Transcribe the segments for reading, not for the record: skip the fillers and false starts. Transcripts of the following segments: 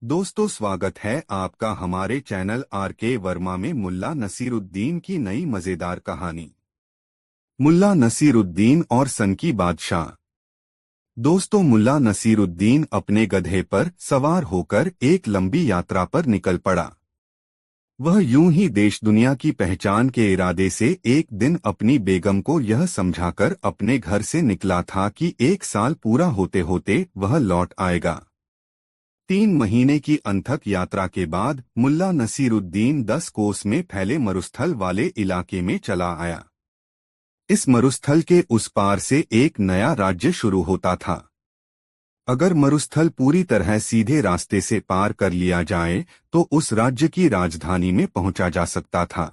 दोस्तों, स्वागत है आपका हमारे चैनल आर.के. वर्मा में मुल्ला नसीरुद्दीन की नई मजेदार कहानी। मुल्ला नसीरुद्दीन और सन की बादशाह। दोस्तों, मुल्ला नसीरुद्दीन अपने गधे पर सवार होकर एक लंबी यात्रा पर निकल पड़ा। वह यूं ही देश दुनिया की पहचान के इरादे से एक दिन अपनी बेगम को यह समझाकर अपने घर से निकला था कि 1 साल पूरा होते होते वह लौट आएगा। 3 महीने की अनथक यात्रा के बाद मुल्ला नसीरुद्दीन 10 कोस में फैले मरुस्थल वाले इलाके में चला आया। इस मरुस्थल के उस पार से एक नया राज्य शुरू होता था। अगर मरुस्थल पूरी तरह सीधे रास्ते से पार कर लिया जाए तो उस राज्य की राजधानी में पहुंचा जा सकता था।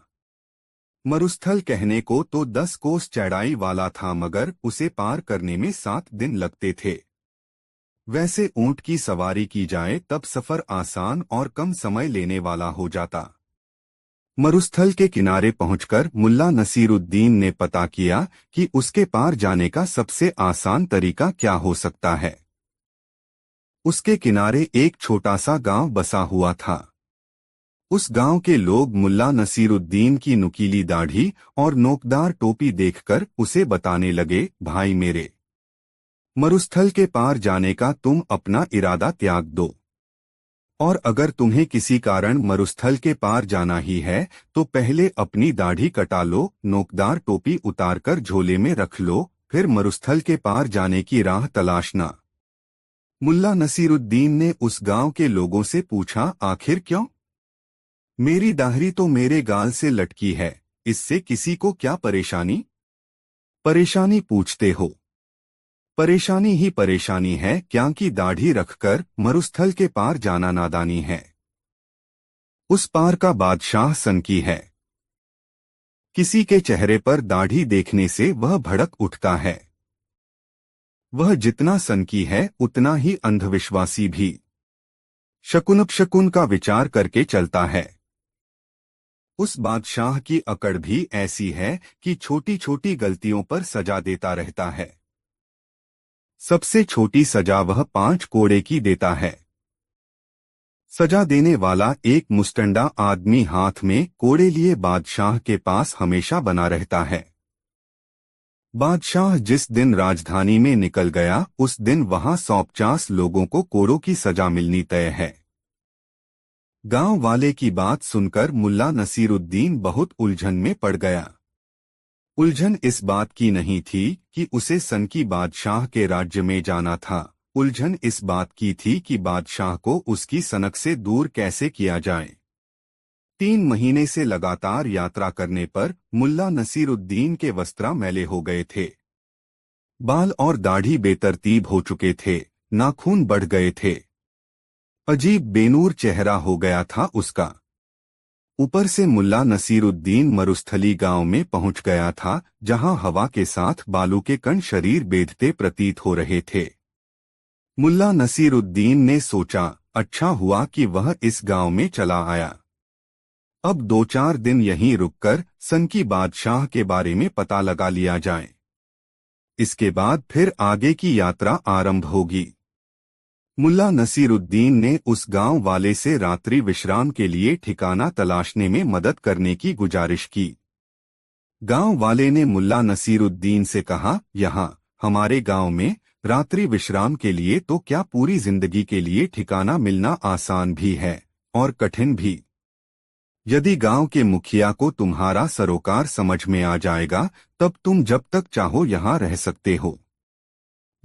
मरुस्थल कहने को तो 10 कोस चौड़ाई वाला था, मगर उसे पार करने में 7 दिन लगते थे। वैसे ऊंट की सवारी की जाए तब सफर आसान और कम समय लेने वाला हो जाता। मरुस्थल के किनारे पहुंचकर मुल्ला नसीरुद्दीन ने पता किया कि उसके पार जाने का सबसे आसान तरीका क्या हो सकता है। उसके किनारे एक छोटा सा गांव बसा हुआ था। उस गांव के लोग मुल्ला नसीरुद्दीन की नुकीली दाढ़ी और नोकदार टोपी देखकर उसे बताने लगे, भाई मेरे, मरुस्थल के पार जाने का तुम अपना इरादा त्याग दो, और अगर तुम्हें किसी कारण मरुस्थल के पार जाना ही है तो पहले अपनी दाढ़ी कटा लो, नोकदार टोपी उतारकर झोले में रख लो, फिर मरुस्थल के पार जाने की राह तलाशना। मुल्ला नसीरुद्दीन ने उस गांव के लोगों से पूछा, आखिर क्यों? मेरी दाढ़ी तो मेरे गाल से लटकी है, इससे किसी को क्या परेशानी? परेशानी पूछते हो? परेशानी ही परेशानी है, क्योंकि दाढ़ी रखकर मरुस्थल के पार जाना नादानी है। उस पार का बादशाह सन की है। किसी के चेहरे पर दाढ़ी देखने से वह भड़क उठता है। वह जितना सन की है उतना ही अंधविश्वासी भी। शकुन का विचार करके चलता है। उस बादशाह की अकड़ भी ऐसी है कि छोटी छोटी गलतियों पर सजा देता रहता है। सबसे छोटी सजा वह 5 कोड़े की देता है। सजा देने वाला एक मुस्टंडा आदमी हाथ में कोड़े लिए बादशाह के पास हमेशा बना रहता है। बादशाह जिस दिन राजधानी में निकल गया उस दिन वहां 150 लोगों को कोड़ों की सजा मिलनी तय है। गांव वाले की बात सुनकर मुल्ला नसीरुद्दीन बहुत उलझन में पड़ गया। उलझन इस बात की नहीं थी कि उसे सन की बादशाह के राज्य में जाना था, उलझन इस बात की थी कि बादशाह को उसकी सनक से दूर कैसे किया जाए। 3 महीने से लगातार यात्रा करने पर मुल्ला नसीरुद्दीन के वस्त्र मैले हो गए थे। बाल और दाढ़ी बेतरतीब हो चुके थे, नाखून बढ़ गए थे। अजीब बेनूर चेहरा हो गया था उसका। ऊपर से मुल्ला नसीरुद्दीन मरुस्थली गांव में पहुंच गया था, जहां हवा के साथ बालू के कण शरीर बेधते प्रतीत हो रहे थे। मुल्ला नसीरुद्दीन ने सोचा, अच्छा हुआ कि वह इस गांव में चला आया। अब 2-4 दिन यहीं रुककर सन की बादशाह के बारे में पता लगा लिया जाए। इसके बाद फिर आगे की यात्रा आरंभ होगी। मुल्ला नसीरुद्दीन ने उस गांव वाले से रात्रि विश्राम के लिए ठिकाना तलाशने में मदद करने की गुजारिश की। गांव वाले ने मुल्ला नसीरुद्दीन से कहा, यहाँ हमारे गांव में रात्रि विश्राम के लिए तो क्या पूरी जिंदगी के लिए ठिकाना मिलना आसान भी है और कठिन भी। यदि गांव के मुखिया को तुम्हारा सरोकार समझ में आ जाएगा तब तुम जब तक चाहो यहाँ रह सकते हो।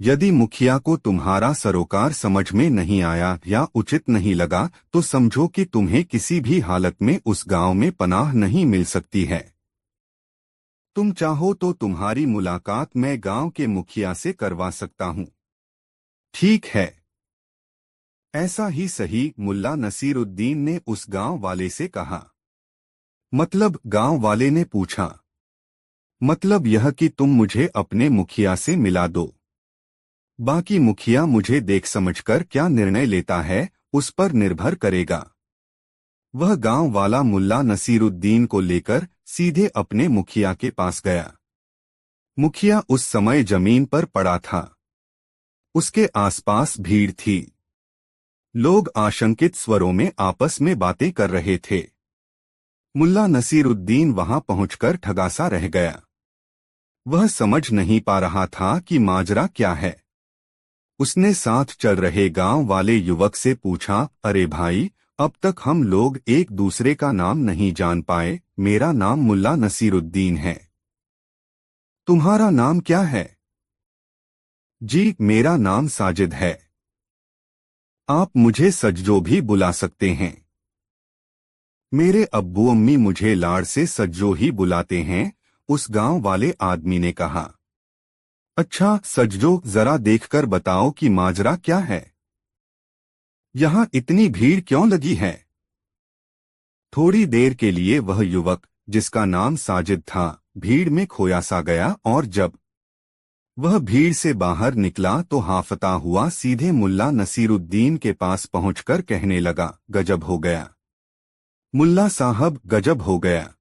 यदि मुखिया को तुम्हारा सरोकार समझ में नहीं आया या उचित नहीं लगा तो समझो कि तुम्हें किसी भी हालत में उस गांव में पनाह नहीं मिल सकती है। तुम चाहो तो तुम्हारी मुलाकात मैं गांव के मुखिया से करवा सकता हूं। ठीक है। ऐसा ही सही, मुल्ला नसीरुद्दीन ने उस गांव वाले से कहा। मतलब? गांव वाले ने पूछा। मतलब यह कि तुम मुझे अपने मुखिया से मिला दो। बाकी मुखिया मुझे देख समझकर क्या निर्णय लेता है उस पर निर्भर करेगा। वह गांव वाला मुल्ला नसीरुद्दीन को लेकर सीधे अपने मुखिया के पास गया। मुखिया उस समय जमीन पर पड़ा था। उसके आसपास भीड़ थी। लोग आशंकित स्वरों में आपस में बातें कर रहे थे। मुल्ला नसीरुद्दीन वहां पहुंचकर ठगासा रह गया। वह समझ नहीं पा रहा था कि माजरा क्या है। उसने साथ चल रहे गांव वाले युवक से पूछा, अरे भाई, अब तक हम लोग एक दूसरे का नाम नहीं जान पाए। मेरा नाम मुल्ला नसीरुद्दीन है। तुम्हारा नाम क्या है? जी, मेरा नाम साजिद है। आप मुझे सज्जो भी बुला सकते हैं। मेरे अब्बू अम्मी मुझे लाड़ से सज्जो ही बुलाते हैं, उस गांव वाले आदमी ने कहा। अच्छा सज्जो, जरा देखकर बताओ कि माजरा क्या है। यहाँ इतनी भीड़ क्यों लगी है? थोड़ी देर के लिए वह युवक, जिसका नाम साजिद था, भीड़ में खोया सा गया और जब वह भीड़ से बाहर निकला तो हाफता हुआ सीधे मुल्ला नसीरुद्दीन के पास पहुंचकर कहने लगा, गजब हो गया मुल्ला साहब, गजब हो गया।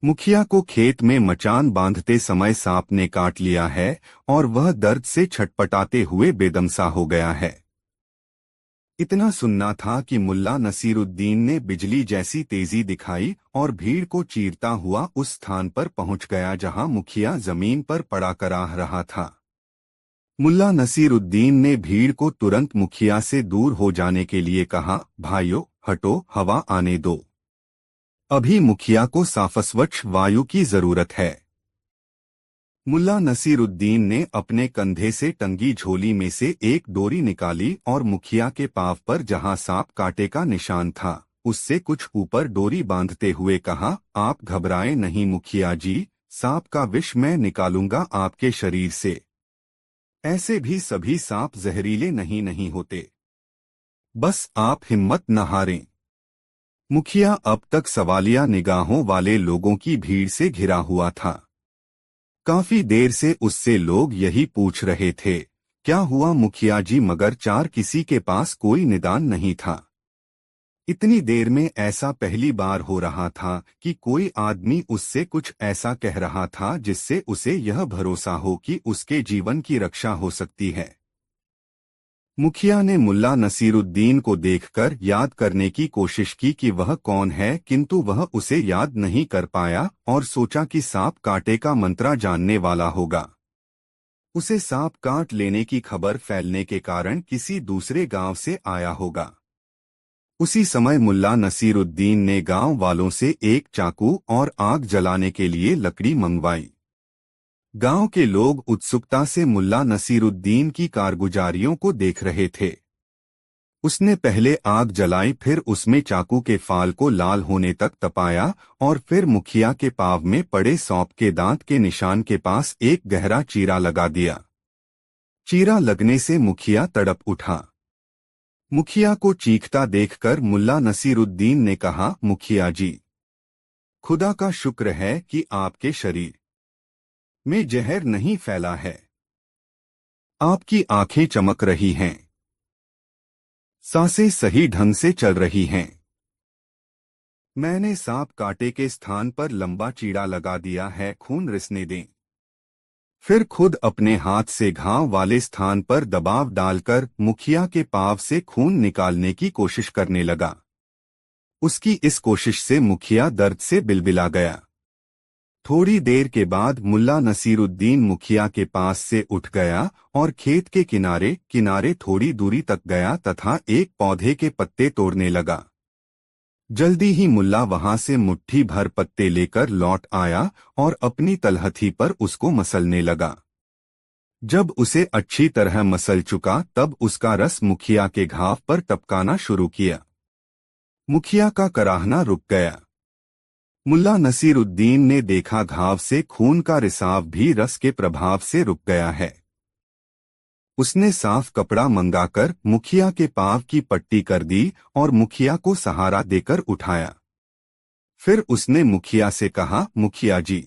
मुखिया को खेत में मचान बांधते समय सांप ने काट लिया है और वह दर्द से छटपटाते हुए बेदम सा हो गया है। इतना सुनना था कि मुल्ला नसीरुद्दीन ने बिजली जैसी तेजी दिखाई और भीड़ को चीरता हुआ उस स्थान पर पहुंच गया जहां मुखिया जमीन पर पड़ा कराह रहा था। मुल्ला नसीरुद्दीन ने भीड़ को तुरंत मुखिया से दूर हो जाने के लिए कहा, भाइयों हटो, हवा आने दो। अभी मुखिया को साफस्वच्छ वायु की जरूरत है। मुल्ला नसीरुद्दीन ने अपने कंधे से टंगी झोली में से एक डोरी निकाली और मुखिया के पांव पर जहां सांप काटे का निशान था, उससे कुछ ऊपर डोरी बांधते हुए कहा, आप घबराएं नहीं मुखिया जी, सांप का विष मैं निकालूंगा आपके शरीर से। ऐसे भी सभी सांप जहरीले नहीं होते। बस आप हिम्मत न हारें। मुखिया अब तक सवालिया निगाहों वाले लोगों की भीड़ से घिरा हुआ था। काफी देर से उससे लोग यही पूछ रहे थे, क्या हुआ मुखिया जी, मगर चार किसी के पास कोई निदान नहीं था। इतनी देर में ऐसा पहली बार हो रहा था कि कोई आदमी उससे कुछ ऐसा कह रहा था जिससे उसे यह भरोसा हो कि उसके जीवन की रक्षा हो सकती है। मुखिया ने मुल्ला नसीरुद्दीन को देखकर याद करने की कोशिश की कि वह कौन है, किंतु वह उसे याद नहीं कर पाया और सोचा कि सांप काटे का मंत्रा जानने वाला होगा। उसे सांप काट लेने की खबर फैलने के कारण किसी दूसरे गांव से आया होगा। उसी समय मुल्ला नसीरुद्दीन ने गांव वालों से एक चाकू और आग जलाने के लिए लकड़ी मंगवाई। गांव के लोग उत्सुकता से मुल्ला नसीरुद्दीन की कारगुजारियों को देख रहे थे। उसने पहले आग जलाई, फिर उसमें चाकू के फाल को लाल होने तक तपाया और फिर मुखिया के पांव में पड़े सौंप के दांत के निशान के पास एक गहरा चीरा लगा दिया। चीरा लगने से मुखिया तड़प उठा। मुखिया को चीखता देखकर मुल्ला नसीरुद्दीन ने कहा, मुखिया जी, खुदा का शुक्र है कि आपके शरीर में जहर नहीं फैला है। आपकी आंखें चमक रही हैं, सांसें सही ढंग से चल रही हैं। मैंने सांप काटे के स्थान पर लंबा चीरा लगा दिया है, खून रिसने दें। फिर खुद अपने हाथ से घाव वाले स्थान पर दबाव डालकर मुखिया के पांव से खून निकालने की कोशिश करने लगा। उसकी इस कोशिश से मुखिया दर्द से बिलबिला गया। थोड़ी देर के बाद मुल्ला नसीरुद्दीन मुखिया के पास से उठ गया और खेत के किनारे किनारे थोड़ी दूरी तक गया तथा एक पौधे के पत्ते तोड़ने लगा। जल्दी ही मुल्ला वहां से मुट्ठी भर पत्ते लेकर लौट आया और अपनी तलहथी पर उसको मसलने लगा। जब उसे अच्छी तरह मसल चुका तब उसका रस मुखिया के घाव पर टपकाना शुरू किया। मुखिया का कराहना रुक गया। मुल्ला नसीरुद्दीन ने देखा घाव से खून का रिसाव भी रस के प्रभाव से रुक गया है। उसने साफ कपड़ा मंगाकर मुखिया के पांव की पट्टी कर दी और मुखिया को सहारा देकर उठाया। फिर उसने मुखिया से कहा, मुखिया जी,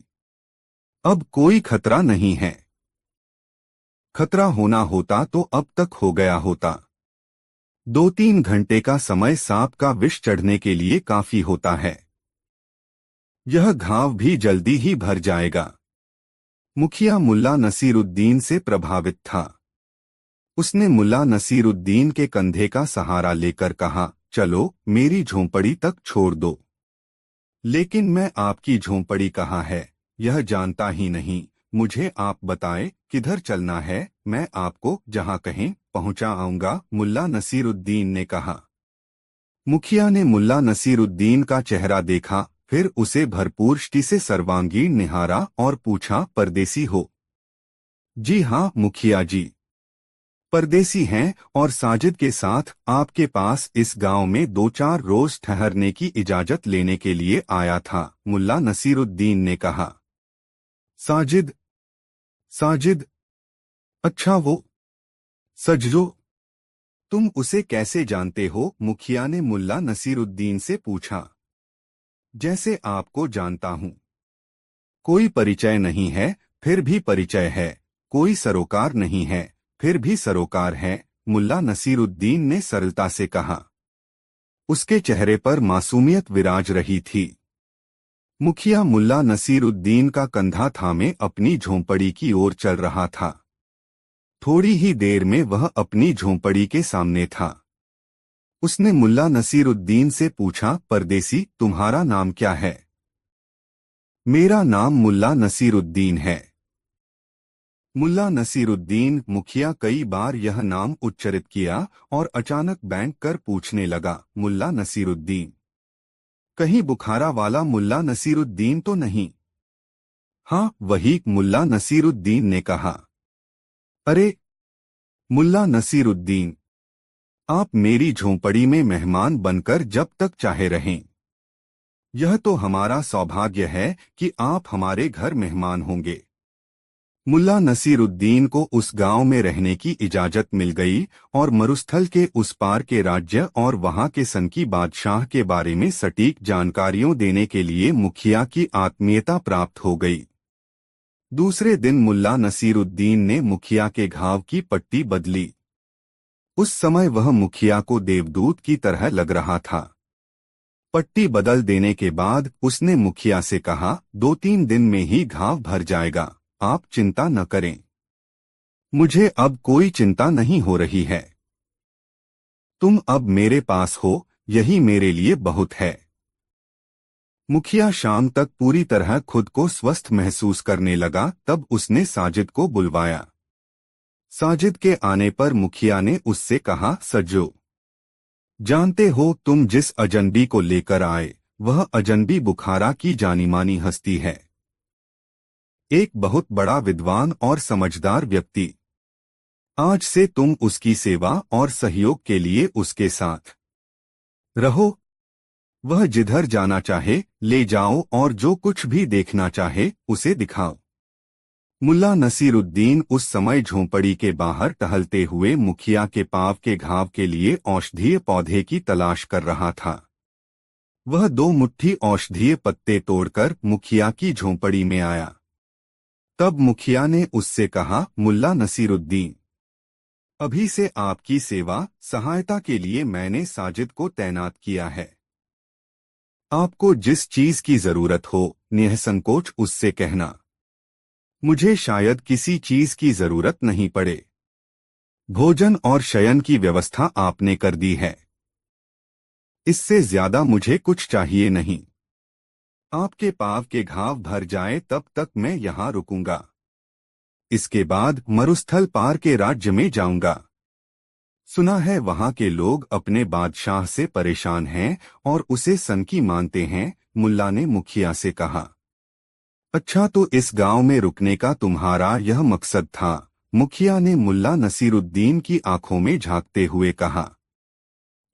अब कोई खतरा नहीं है। खतरा होना होता तो अब तक हो गया होता। 2-3 घंटे का समय सांप का विष चढ़ने के लिए काफी होता है। यह घाव भी जल्दी ही भर जाएगा। मुखिया मुल्ला नसीरुद्दीन से प्रभावित था। उसने मुल्ला नसीरुद्दीन के कंधे का सहारा लेकर कहा, चलो मेरी झोंपड़ी तक छोड़ दो। लेकिन मैं आपकी झोंपड़ी कहाँ है यह जानता ही नहीं। मुझे आप बताएं किधर चलना है, मैं आपको जहाँ कहें पहुँचा आऊँगा, मुल्ला नसीरुद्दीन ने कहा। मुखिया ने मुल्ला नसीरुद्दीन का चेहरा देखा, फिर उसे भरपूर दृष्टि से सर्वांगीण निहारा और पूछा, परदेसी हो? जी हाँ मुखिया जी, परदेसी हैं और साजिद के साथ आपके पास इस गांव में 2-4 रोज ठहरने की इजाजत लेने के लिए आया था, मुल्ला नसीरुद्दीन ने कहा। साजिद? साजिद? अच्छा वो सजजो? तुम उसे कैसे जानते हो? मुखिया ने मुल्ला नसीरुद्दीन से पूछा। जैसे आपको जानता हूँ। कोई परिचय नहीं है, फिर भी परिचय है। कोई सरोकार नहीं है, फिर भी सरोकार है, मुल्ला नसीरुद्दीन ने सरलता से कहा। उसके चेहरे पर मासूमियत विराज रही थी। मुखिया मुल्ला नसीरुद्दीन का कंधा थामे अपनी झोंपड़ी की ओर चल रहा था। थोड़ी ही देर में वह अपनी झोंपड़ी के सामने था। उसने मुल्ला नसीरुद्दीन से पूछा, परदेसी तुम्हारा नाम क्या है? मेरा नाम मुल्ला नसीरुद्दीन है। मुल्ला नसीरुद्दीन मुखिया कई बार यह नाम उच्चारित किया और अचानक बैंक कर पूछने लगा, मुल्ला नसीरुद्दीन? कहीं बुखारा वाला मुल्ला नसीरुद्दीन तो नहीं? हाँ वही, मुल्ला नसीरुद्दीन ने कहा। अरे मुल्ला नसीरुद्दीन, आप मेरी झोंपड़ी में मेहमान बनकर जब तक चाहे रहें। यह तो हमारा सौभाग्य है कि आप हमारे घर मेहमान होंगे। मुल्ला नसीरुद्दीन को उस गांव में रहने की इजाजत मिल गई और मरुस्थल के उस पार के राज्य और वहां के सनकी बादशाह के बारे में सटीक जानकारियों देने के लिए मुखिया की आत्मीयता प्राप्त हो गई। दूसरे दिन मुल्ला नसीरुद्दीन ने मुखिया के घाव की पट्टी बदली। उस समय वह मुखिया को देवदूत की तरह लग रहा था। पट्टी बदल देने के बाद उसने मुखिया से कहा, 2-3 दिन में ही घाव भर जाएगा, आप चिंता न करें। मुझे अब कोई चिंता नहीं हो रही है। तुम अब मेरे पास हो, यही मेरे लिए बहुत है। मुखिया शाम तक पूरी तरह खुद को स्वस्थ महसूस करने लगा, तब उसने साजिद को बुलवाया। साजिद के आने पर मुखिया ने उससे कहा, सज्जो, जानते हो तुम जिस अजनबी को लेकर आए, वह अजनबी बुखारा की जानीमानी हस्ती है। एक बहुत बड़ा विद्वान और समझदार व्यक्ति। आज से तुम उसकी सेवा और सहयोग के लिए उसके साथ रहो। वह जिधर जाना चाहे ले जाओ और जो कुछ भी देखना चाहे उसे दिखाओ। मुल्ला नसीरुद्दीन उस समय झोंपड़ी के बाहर टहलते हुए मुखिया के पांव के घाव के लिए औषधीय पौधे की तलाश कर रहा था। वह 2 मुट्ठी औषधीय पत्ते तोड़कर मुखिया की झोंपड़ी में आया। तब मुखिया ने उससे कहा, मुल्ला नसीरुद्दीन, अभी से आपकी सेवा सहायता के लिए मैंने साजिद को तैनात किया है। आपको जिस चीज की जरूरत हो निःसंकोच उससे कहना। मुझे शायद किसी चीज की जरूरत नहीं पड़े। भोजन और शयन की व्यवस्था आपने कर दी है। इससे ज्यादा मुझे कुछ चाहिए नहीं। आपके पांव के घाव भर जाए तब तक मैं यहाँ रुकूंगा। इसके बाद मरुस्थल पार के राज्य में जाऊंगा। सुना है वहां के लोग अपने बादशाह से परेशान हैं और उसे सनकी मानते हैं, मुल्ला ने मुखिया से कहा। अच्छा तो इस गांव में रुकने का तुम्हारा यह मकसद था? मुखिया ने मुल्ला नसीरुद्दीन की आंखों में झांकते हुए कहा।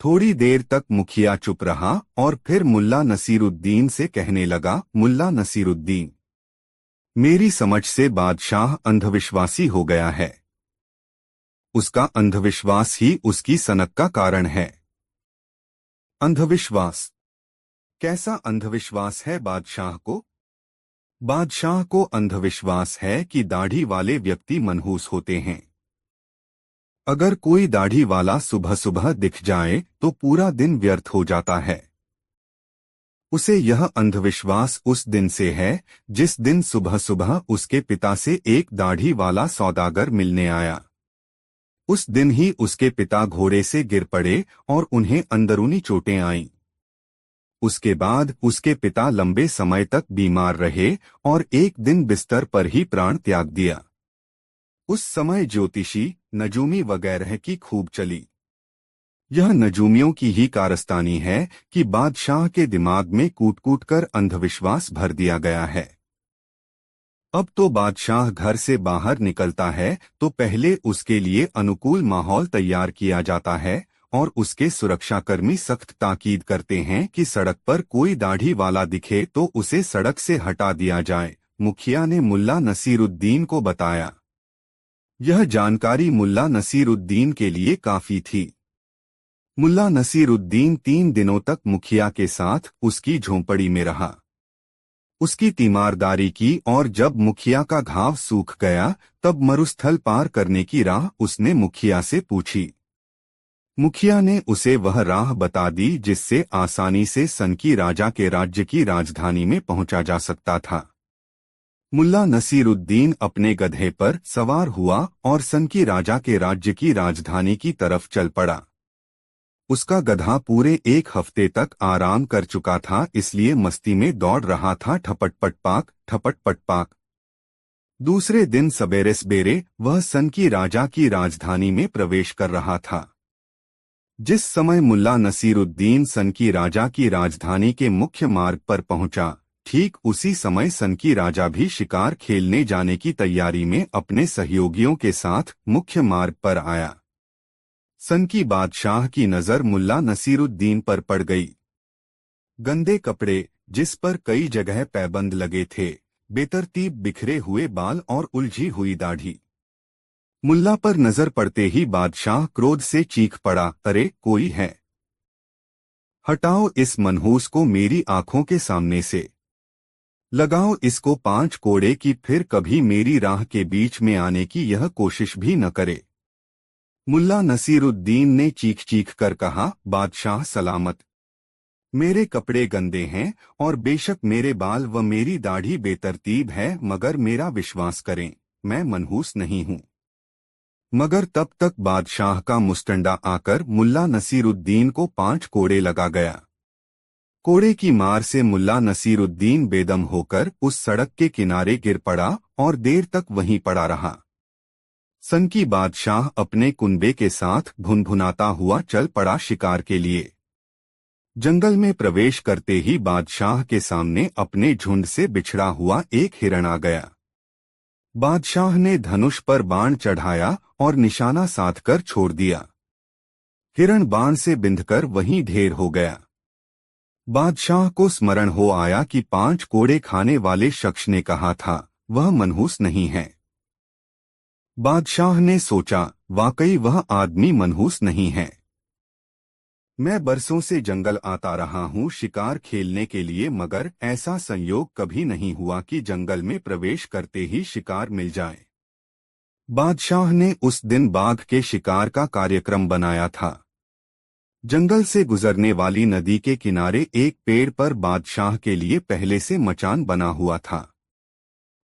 थोड़ी देर तक मुखिया चुप रहा और फिर मुल्ला नसीरुद्दीन से कहने लगा, मुल्ला नसीरुद्दीन, मेरी समझ से बादशाह अंधविश्वासी हो गया है। उसका अंधविश्वास ही उसकी सनक का कारण है। अंधविश्वास? कैसा अंधविश्वास है बादशाह को? बादशाह को अंधविश्वास है कि दाढ़ी वाले व्यक्ति मनहूस होते हैं। अगर कोई दाढ़ी वाला सुबह सुबह दिख जाए तो पूरा दिन व्यर्थ हो जाता है। उसे यह अंधविश्वास उस दिन से है जिस दिन सुबह सुबह उसके पिता से एक दाढ़ी वाला सौदागर मिलने आया। उस दिन ही उसके पिता घोड़े से गिर पड़े और उन्हें अंदरूनी चोटें आईं। उसके बाद उसके पिता लंबे समय तक बीमार रहे और एक दिन बिस्तर पर ही प्राण त्याग दिया। उस समय ज्योतिषी, नजूमी वगैरह की खूब चली। यह नजूमियों की ही कारस्तानी है कि बादशाह के दिमाग में कूट कूट कर अंधविश्वास भर दिया गया है। अब तो बादशाह घर से बाहर निकलता है तो पहले उसके लिए अनुकूल माहौल तैयार किया जाता है और उसके सुरक्षाकर्मी सख्त ताकीद करते हैं कि सड़क पर कोई दाढ़ी वाला दिखे तो उसे सड़क से हटा दिया जाए। मुखिया ने मुल्ला नसीरुद्दीन को बताया। यह जानकारी मुल्ला नसीरुद्दीन के लिए काफी थी। मुल्ला नसीरुद्दीन 3 दिनों तक मुखिया के साथ उसकी झोंपड़ी में रहा। उसकी तीमारदारी की और जब मुखिया का घाव सूख गया तब मरुस्थल पार करने की राह उसने मुखिया से पूछी। मुखिया ने उसे वह राह बता दी जिससे आसानी से सनकी राजा के राज्य की राजधानी में पहुंचा जा सकता था। मुल्ला नसीरुद्दीन अपने गधे पर सवार हुआ और सनकी राजा के राज्य की राजधानी की तरफ चल पड़ा। उसका गधा पूरे 1 हफ्ते तक आराम कर चुका था, इसलिए मस्ती में दौड़ रहा था, ठपट पटपाक ठपट पटपाक। दूसरे दिन सबेरे सवेरे वह सनकी राजा की राजधानी में प्रवेश कर रहा था। जिस समय मुल्ला नसीरुद्दीन सनकी राजा की राजधानी के मुख्य मार्ग पर पहुंचा, ठीक उसी समय सनकी राजा भी शिकार खेलने जाने की तैयारी में अपने सहयोगियों के साथ मुख्य मार्ग पर आया। सनकी बादशाह की नजर मुल्ला नसीरुद्दीन पर पड़ गई। गंदे कपड़े, जिस पर कई जगह पैबंद लगे थे, बेतरतीब बिखरे हुए बाल और उलझी हुई दाढ़ी। मुल्ला पर नजर पड़ते ही बादशाह क्रोध से चीख पड़ा, अरे कोई है, हटाओ इस मनहूस को मेरी आंखों के सामने से। लगाओ इसको 5 कोड़े की, फिर कभी मेरी राह के बीच में आने की यह कोशिश भी न करे। मुल्ला नसीरुद्दीन ने चीख चीख कर कहा, बादशाह सलामत। मेरे कपड़े गंदे हैं और बेशक मेरे बाल व मेरी दाढ़ी बेतरतीब है, मगर मेरा विश्वास करें, मैं मनहूस नहीं हूँ। मगर तब तक बादशाह का मुस्टंडा आकर मुल्ला नसीरुद्दीन को 5 कोड़े लगा गया। कोड़े की मार से मुल्ला नसीरुद्दीन बेदम होकर उस सड़क के किनारे गिर पड़ा और देर तक वहीं पड़ा रहा। सनकी बादशाह अपने कुनबे के साथ भुनभुनाता हुआ चल पड़ा शिकार के लिए। जंगल में प्रवेश करते ही बादशाह के सामने अपने झुंड से बिछड़ा हुआ एक हिरण आ गया। बादशाह ने धनुष पर बाण चढ़ाया और निशाना साधकर छोड़ दिया। हिरण बाण से बिंधकर वहीं ढेर हो गया। बादशाह को स्मरण हो आया कि 5 कोड़े खाने वाले शख्स ने कहा था, वह मनहूस नहीं है। बादशाह ने सोचा, वाकई वह आदमी मनहूस नहीं है। मैं बरसों से जंगल आता रहा हूँ शिकार खेलने के लिए, मगर ऐसा संयोग कभी नहीं हुआ कि जंगल में प्रवेश करते ही शिकार मिल जाए। बादशाह ने उस दिन बाघ के शिकार का कार्यक्रम बनाया था। जंगल से गुजरने वाली नदी के किनारे एक पेड़ पर बादशाह के लिए पहले से मचान बना हुआ था।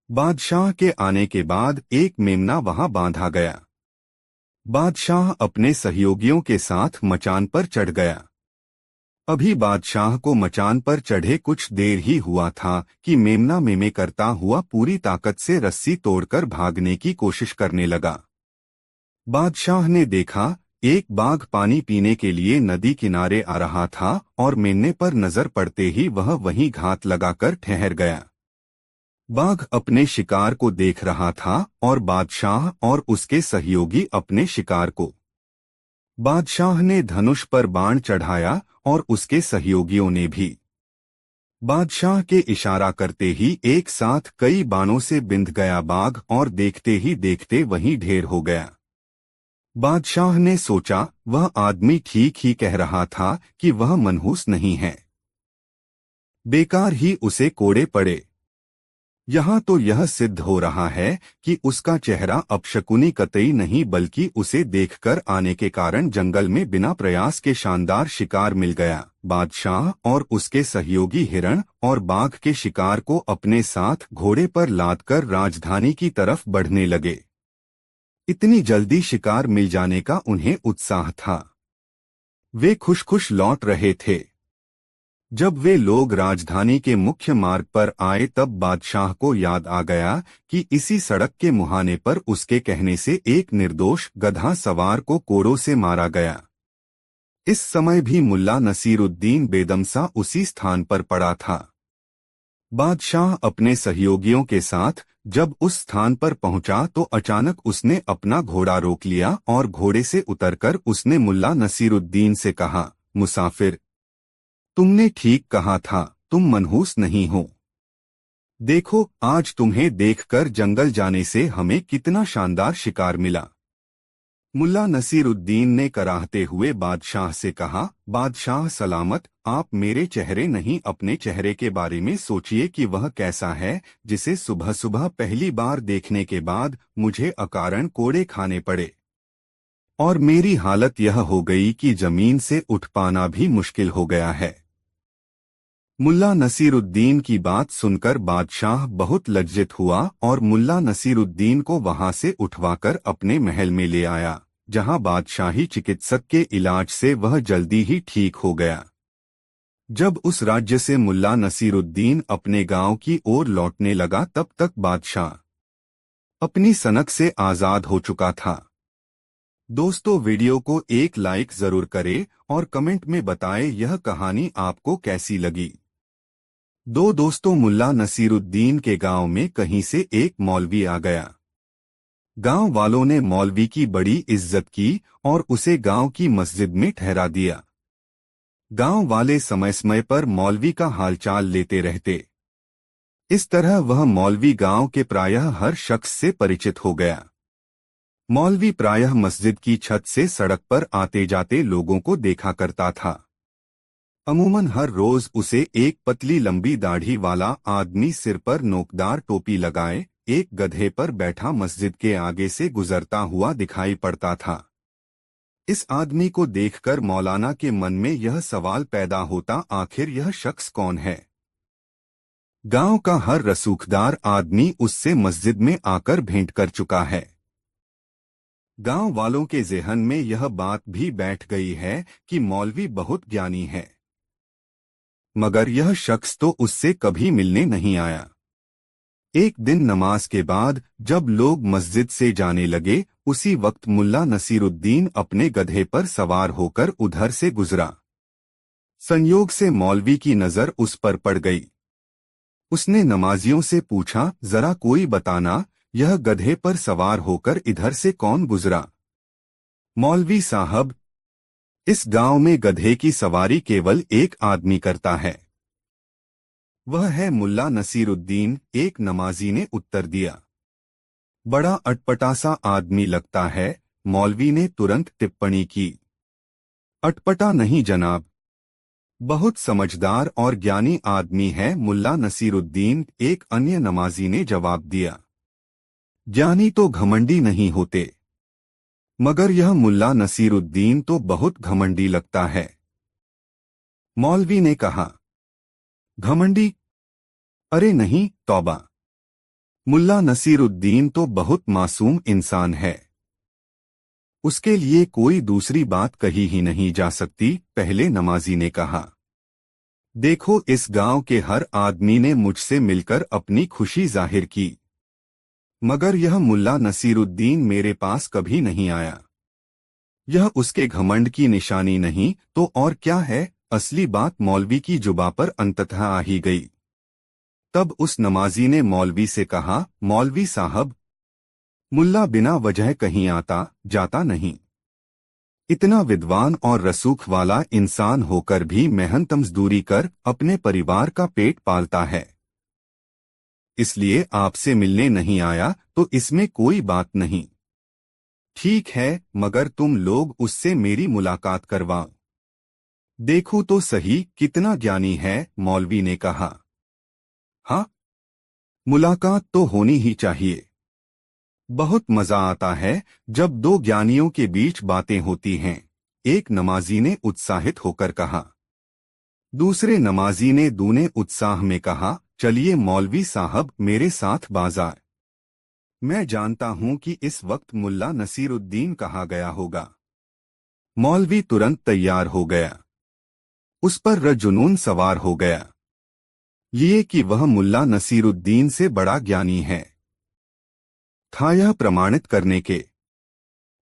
बादशाह के आने के बाद एक मेमना वहां बांधा गया। बादशाह अपने सहयोगियों के साथ मचान पर चढ़ गया। अभी बादशाह को मचान पर चढ़े कुछ देर ही हुआ था कि मेमना मेमे करता हुआ पूरी ताकत से रस्सी तोड़कर भागने की कोशिश करने लगा। बादशाह ने देखा, एक बाघ पानी पीने के लिए नदी किनारे आ रहा था और मेमने पर नजर पड़ते ही वह वहीं घात लगाकर ठहर गया। बाघ अपने शिकार को देख रहा था और बादशाह और उसके सहयोगी अपने शिकार को। बादशाह ने धनुष पर बाण चढ़ाया और उसके सहयोगियों ने भी। बादशाह के इशारा करते ही एक साथ कई बाणों से बिंध गया बाघ और देखते ही देखते वहीं ढेर हो गया। बादशाह ने सोचा, वह आदमी ठीक ही कह रहा था कि वह मनहूस नहीं है। बेकार ही उसे कोड़े पड़े। यहाँ तो यह सिद्ध हो रहा है कि उसका चेहरा अपशकुनी कतई नहीं, बल्कि उसे देखकर आने के कारण जंगल में बिना प्रयास के शानदार शिकार मिल गया। बादशाह और उसके सहयोगी हिरण और बाघ के शिकार को अपने साथ घोड़े पर लादकर राजधानी की तरफ बढ़ने लगे। इतनी जल्दी शिकार मिल जाने का उन्हें उत्साह था। वे खुश खुश लौट रहे थे। जब वे लोग राजधानी के मुख्य मार्ग पर आए तब बादशाह को याद आ गया कि इसी सड़क के मुहाने पर उसके कहने से एक निर्दोष गधा सवार को कोड़ों से मारा गया। इस समय भी मुल्ला नसीरुद्दीन बेदमसा उसी स्थान पर पड़ा था। बादशाह अपने सहयोगियों के साथ जब उस स्थान पर पहुंचा तो अचानक उसने अपना घोड़ा रोक लिया और घोड़े से उतरकर उसने मुल्ला नसीरुद्दीन से कहा, मुसाफिर, तुमने ठीक कहा था, तुम मनहूस नहीं हो। देखो, आज तुम्हें देखकर जंगल जाने से हमें कितना शानदार शिकार मिला। मुल्ला नसीरुद्दीन ने कराहते हुए बादशाह से कहा, बादशाह सलामत, आप मेरे चेहरे नहीं अपने चेहरे के बारे में सोचिए कि वह कैसा है जिसे सुबह सुबह पहली बार देखने के बाद मुझे अकारण कोड़े खाने पड़े और मेरी हालत यह हो गई कि जमीन से उठ पाना भी मुश्किल हो गया है। मुल्ला नसीरुद्दीन की बात सुनकर बादशाह बहुत लज्जित हुआ और मुल्ला नसीरुद्दीन को वहां से उठवाकर अपने महल में ले आया, जहां बादशाही चिकित्सक के इलाज से वह जल्दी ही ठीक हो गया। जब उस राज्य से मुल्ला नसीरुद्दीन अपने गांव की ओर लौटने लगा तब तक बादशाह अपनी सनक से आजाद हो चुका था। दोस्तों, वीडियो को एक लाइक जरूर करें और कमेंट में बताएं यह कहानी आपको कैसी लगी। दोस्तों, मुल्ला नसीरुद्दीन के गांव में कहीं से एक मौलवी आ गया। गांव वालों ने मौलवी की बड़ी इज्जत की और उसे गांव की मस्जिद में ठहरा दिया। गांव वाले समय समय पर मौलवी का हालचाल लेते रहते। इस तरह वह मौलवी गांव के प्रायः हर शख्स से परिचित हो गया। मौलवी प्रायः मस्जिद की छत से सड़क पर आते जाते लोगों को देखा करता था। अमूमन हर रोज उसे एक पतली लंबी दाढ़ी वाला आदमी सिर पर नोकदार टोपी लगाए एक गधे पर बैठा मस्जिद के आगे से गुजरता हुआ दिखाई पड़ता था। इस आदमी को देखकर मौलाना के मन में यह सवाल पैदा होता, आखिर यह शख्स कौन है? गांव का हर रसूखदार आदमी उससे मस्जिद में आकर भेंट कर चुका है। गांव वालों के ज़हन में यह बात भी बैठ गई है कि मौलवी बहुत ज्ञानी है, मगर यह शख्स तो उससे कभी मिलने नहीं आया। एक दिन नमाज के बाद जब लोग मस्जिद से जाने लगे, उसी वक्त मुल्ला नसीरुद्दीन अपने गधे पर सवार होकर उधर से गुजरा। संयोग से मौलवी की नजर उस पर पड़ गई। उसने नमाजियों से पूछा, जरा कोई बताना, यह गधे पर सवार होकर इधर से कौन गुजरा? मौलवी साहब, इस गांव में गधे की सवारी केवल एक आदमी करता है, वह है मुल्ला नसीरुद्दीन, एक नमाजी ने उत्तर दिया। बड़ा अटपटा-सा आदमी लगता है, मौलवी ने तुरंत टिप्पणी की। अटपटा नहीं जनाब, बहुत समझदार और ज्ञानी आदमी है मुल्ला नसीरुद्दीन, एक अन्य नमाजी ने जवाब दिया। ज्ञानी तो घमंडी नहीं होते, मगर यह मुल्ला नसीरुद्दीन तो बहुत घमंडी लगता है। मौलवी ने कहा, घमंडी? अरे नहीं, तौबा, मुल्ला नसीरुद्दीन तो बहुत मासूम इंसान है, उसके लिए कोई दूसरी बात कही ही नहीं जा सकती। पहले नमाजी ने कहा, देखो, इस गांव के हर आदमी ने मुझसे मिलकर अपनी खुशी जाहिर की, मगर यह मुल्ला नसीरुद्दीन मेरे पास कभी नहीं आया। यह उसके घमंड की निशानी नहीं तो और क्या है? असली बात मौलवी की जुबा पर अंततः आ ही गई। तब उस नमाजी ने मौलवी से कहा, मौलवी साहब, मुल्ला बिना वजह कहीं आता जाता नहीं। इतना विद्वान और रसूख वाला इंसान होकर भी मेहनत मजदूरी कर अपने परिवार का पेट पालता है, इसलिए आपसे मिलने नहीं आया तो इसमें कोई बात नहीं। ठीक है, मगर तुम लोग उससे मेरी मुलाकात करवाओ, देखो तो सही कितना ज्ञानी है। मौलवी ने कहा, हाँ, मुलाकात तो होनी ही चाहिए। बहुत मजा आता है जब दो ज्ञानियों के बीच बातें होती हैं, एक नमाजी ने उत्साहित होकर कहा। दूसरे नमाजी ने दूने उत्साह में कहा, चलिए मौलवी साहब, मेरे साथ बाजार। मैं जानता हूं कि इस वक्त मुल्ला नसीरुद्दीन कहा गया होगा। मौलवी तुरंत तैयार हो गया। उस पर जुनून सवार हो गया, ये कि वह मुल्ला नसीरुद्दीन से बड़ा ज्ञानी है। था यह प्रमाणित करने के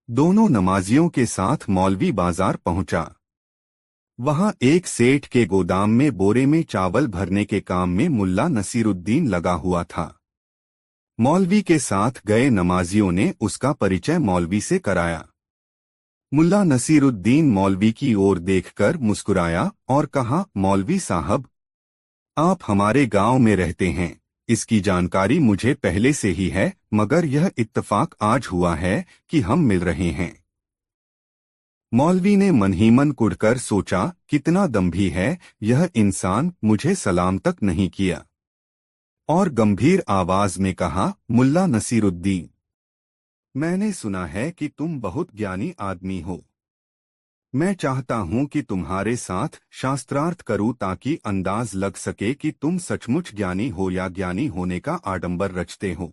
दोनों नमाजियों के साथ मौलवी बाजार पहुंचा। वहां एक सेठ के गोदाम में बोरे में चावल भरने के काम में मुल्ला नसीरुद्दीन लगा हुआ था। मौलवी के साथ गए नमाजियों ने उसका परिचय मौलवी से कराया। मुल्ला नसीरुद्दीन मौलवी की ओर देखकर मुस्कुराया और कहा, मौलवी साहब, आप हमारे गांव में रहते हैं, इसकी जानकारी मुझे पहले से ही है, मगर यह इत्तफाक आज हुआ है कि हम मिल रहे हैं। मौलवी ने मन ही मन कुढ़कर सोचा, कितना दम्भी है यह इंसान, मुझे सलाम तक नहीं किया। और गंभीर आवाज में कहा, मुल्ला नसीरुद्दीन, मैंने सुना है कि तुम बहुत ज्ञानी आदमी हो। मैं चाहता हूं कि तुम्हारे साथ शास्त्रार्थ करूं ताकि अंदाज लग सके कि तुम सचमुच ज्ञानी हो या ज्ञानी होने का आडंबर रचते हो।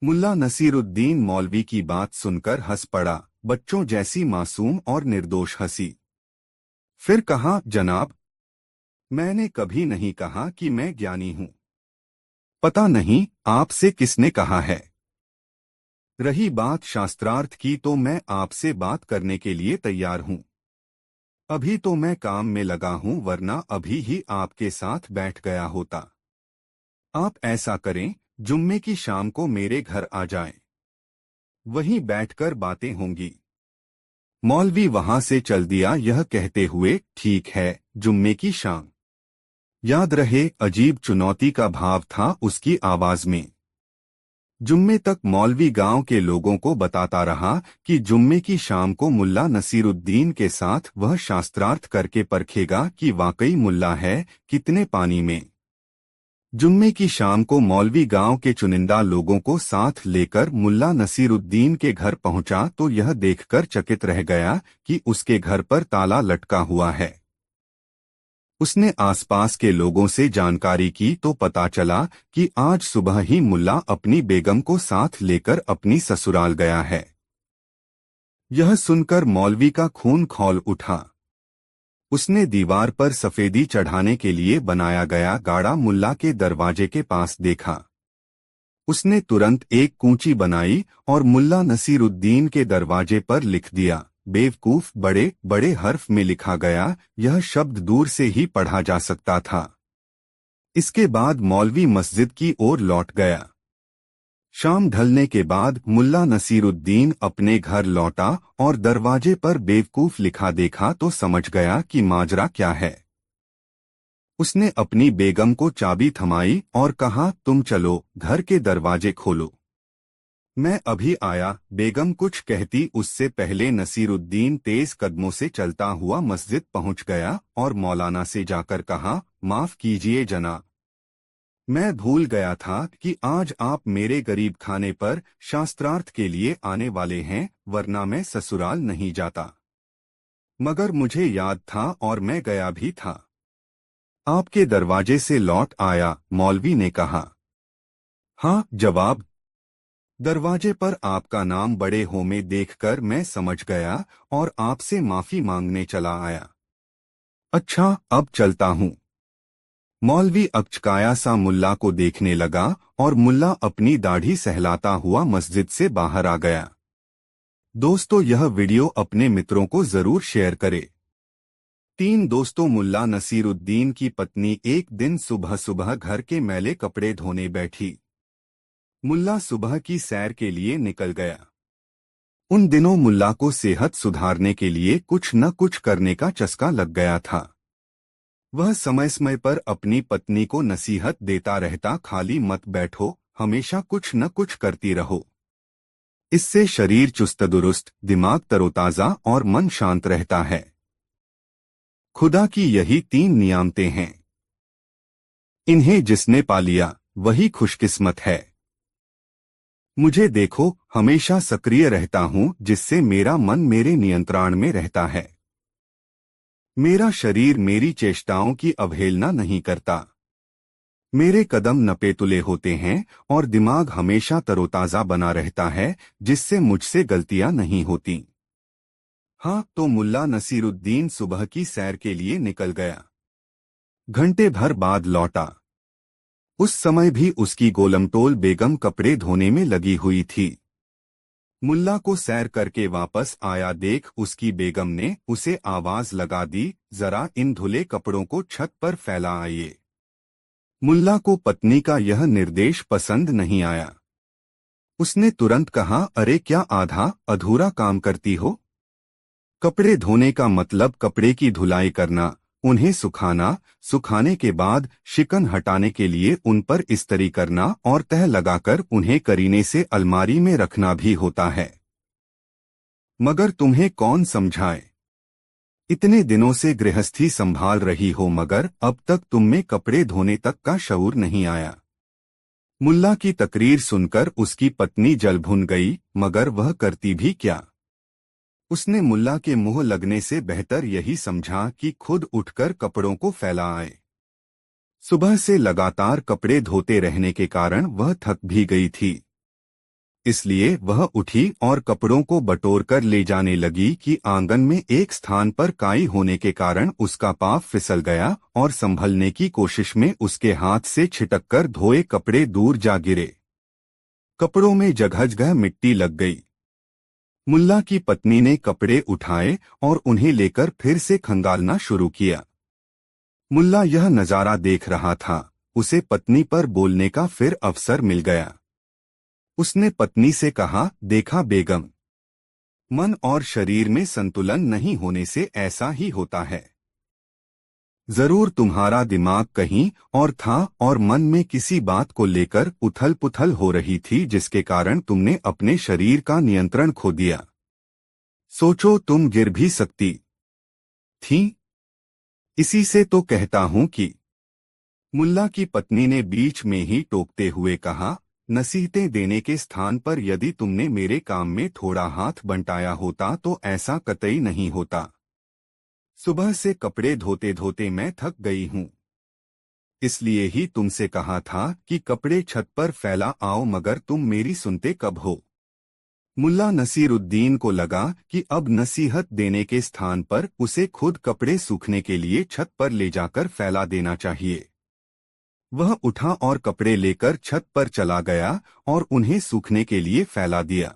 मुल्ला नसीरुद्दीन मौलवी की बात सुनकर हंस पड़ा, बच्चों जैसी मासूम और निर्दोष हंसी। फिर कहा, जनाब, मैंने कभी नहीं कहा कि मैं ज्ञानी हूं। पता नहीं आपसे किसने कहा है। रही बात शास्त्रार्थ की, तो मैं आपसे बात करने के लिए तैयार हूं। अभी तो मैं काम में लगा हूं, वरना अभी ही आपके साथ बैठ गया होता। आप ऐसा करें, जुम्मे की शाम को मेरे घर आ जाएं। वहीं बैठकर बातें होंगी। मौलवी वहां से चल दिया, यह कहते हुए, ठीक है, जुम्मे की शाम। याद रहे, अजीब चुनौती का भाव था उसकी आवाज में। जुम्मे तक मौलवी गांव के लोगों को बताता रहा कि जुम्मे की शाम को मुल्ला नसीरुद्दीन के साथ वह शास्त्रार्थ करके परखेगा कि वाकई मुल्ला है, कितने पानी में। जुम्मे की शाम को मौलवी गांव के चुनिंदा लोगों को साथ लेकर मुल्ला नसीरुद्दीन के घर पहुंचा तो यह देखकर चकित रह गया कि उसके घर पर ताला लटका हुआ है। उसने आसपास के लोगों से जानकारी की तो पता चला कि आज सुबह ही मुल्ला अपनी बेगम को साथ लेकर अपनी ससुराल गया है। यह सुनकर मौलवी का खून खौल उठा। उसने दीवार पर सफेदी चढ़ाने के लिए बनाया गया गाड़ा मुल्ला के दरवाजे के पास देखा। उसने तुरंत एक कूंची बनाई और मुल्ला नसीरुद्दीन के दरवाजे पर लिख दिया, बेवकूफ, बड़े बड़े हर्फ में लिखा गया। यह शब्द दूर से ही पढ़ा जा सकता था। इसके बाद मौलवी मस्जिद की ओर लौट गया। शाम ढलने के बाद मुल्ला नसीरुद्दीन अपने घर लौटा और दरवाजे पर बेवकूफ लिखा देखा तो समझ गया कि माजरा क्या है। उसने अपनी बेगम को चाबी थमाई और कहा, तुम चलो, घर के दरवाजे खोलो। मैं अभी आया। बेगम कुछ कहती उससे पहले नसीरुद्दीन तेज कदमों से चलता हुआ मस्जिद पहुंच गया और मौलाना से जाकर कहा, माफ कीजिए जनाब, मैं भूल गया था कि आज आप मेरे गरीब खाने पर शास्त्रार्थ के लिए आने वाले हैं, वरना मैं ससुराल नहीं जाता। मगर मुझे याद था और मैं गया भी था। आपके दरवाजे से लौट आया, मौलवी ने कहा। हाँ, जवाब। दरवाजे पर आपका नाम बड़े हो में देखकर मैं समझ गया और आपसे माफी मांगने चला आया। अच्छा, अब चलता हूँ। मौलवी अचकाया सा मुल्ला को देखने लगा और मुल्ला अपनी दाढ़ी सहलाता हुआ मस्जिद से बाहर आ गया। दोस्तों, यह वीडियो अपने मित्रों को जरूर शेयर करें। 3 दोस्तों। मुल्ला नसीरुद्दीन की पत्नी एक दिन सुबह सुबह घर के मैले कपड़े धोने बैठी। मुल्ला सुबह की सैर के लिए निकल गया। उन दिनों मुल्ला को सेहत सुधारने के लिए कुछ न कुछ करने का चस्का लग गया था। वह समय समय पर अपनी पत्नी को नसीहत देता रहता, खाली मत बैठो, हमेशा कुछ न कुछ करती रहो। इससे शरीर चुस्त दुरुस्त, दिमाग तरोताजा और मन शांत रहता है। खुदा की यही 3 नियामतें हैं। इन्हें जिसने पा लिया वही खुशकिस्मत है। मुझे देखो, हमेशा सक्रिय रहता हूँ, जिससे मेरा मन मेरे नियंत्रण में रहता है। मेरा शरीर मेरी चेष्टाओं की अवहेलना नहीं करता। मेरे कदम नपेतुले होते हैं और दिमाग हमेशा तरोताजा बना रहता है, जिससे मुझसे गलतियां नहीं होती। हाँ, तो मुल्ला नसीरुद्दीन सुबह की सैर के लिए निकल गया। घंटे भर बाद लौटा। उस समय भी उसकी गोलमटोल बेगम कपड़े धोने में लगी हुई थी। मुल्ला को सैर करके वापस आया देख उसकी बेगम ने उसे आवाज लगा दी, जरा इन धुले कपड़ों को छत पर फैला आइए। मुल्ला को पत्नी का यह निर्देश पसंद नहीं आया। उसने तुरंत कहा, अरे क्या आधा अधूरा काम करती हो? कपड़े धोने का मतलब कपड़े की धुलाई करना, उन्हें सुखाना, सुखाने के बाद शिकन हटाने के लिए उन पर इस्त्री करना और तह लगाकर उन्हें करीने से अलमारी में रखना भी होता है। मगर तुम्हें कौन समझाए? इतने दिनों से गृहस्थी संभाल रही हो मगर अब तक तुम में कपड़े धोने तक का शऊर नहीं आया। मुल्ला की तकरीर सुनकर उसकी पत्नी जल भुन गई, मगर वह करती भी क्या। उसने मुल्ला के मुंह लगने से बेहतर यही समझा कि खुद उठकर कपड़ों को फैला आए। सुबह से लगातार कपड़े धोते रहने के कारण वह थक भी गई थी। इसलिए वह उठी और कपड़ों को बटोर कर ले जाने लगी कि आंगन में एक स्थान पर काई होने के कारण उसका पाँव फिसल गया और संभलने की कोशिश में उसके हाथ से छिटककर धोए कपड़े दूर जा गिरे। कपड़ों में जगह जगह मिट्टी लग गई। मुल्ला की पत्नी ने कपड़े उठाए और उन्हें लेकर फिर से खंगालना शुरू किया। मुल्ला यह नजारा देख रहा था। उसे पत्नी पर बोलने का फिर अवसर मिल गया। उसने पत्नी से कहा, देखा बेगम, मन और शरीर में संतुलन नहीं होने से ऐसा ही होता है। जरूर तुम्हारा दिमाग कहीं और था और मन में किसी बात को लेकर उथल पुथल हो रही थी, जिसके कारण तुमने अपने शरीर का नियंत्रण खो दिया। सोचो, तुम गिर भी सकती थी। इसी से तो कहता हूं कि। मुल्ला की पत्नी ने बीच में ही टोकते हुए कहा, नसीहतें देने के स्थान पर यदि तुमने मेरे काम में थोड़ा हाथ बंटाया होता तो ऐसा कतई नहीं होता। सुबह से कपड़े धोते धोते मैं थक गई हूं। इसलिए ही तुमसे कहा था कि कपड़े छत पर फैला आओ, मगर तुम मेरी सुनते कब हो। मुल्ला नसीरुद्दीन को लगा कि अब नसीहत देने के स्थान पर उसे खुद कपड़े सूखने के लिए छत पर ले जाकर फैला देना चाहिए। वह उठा और कपड़े लेकर छत पर चला गया और उन्हें सूखने के लिए फैला दिया।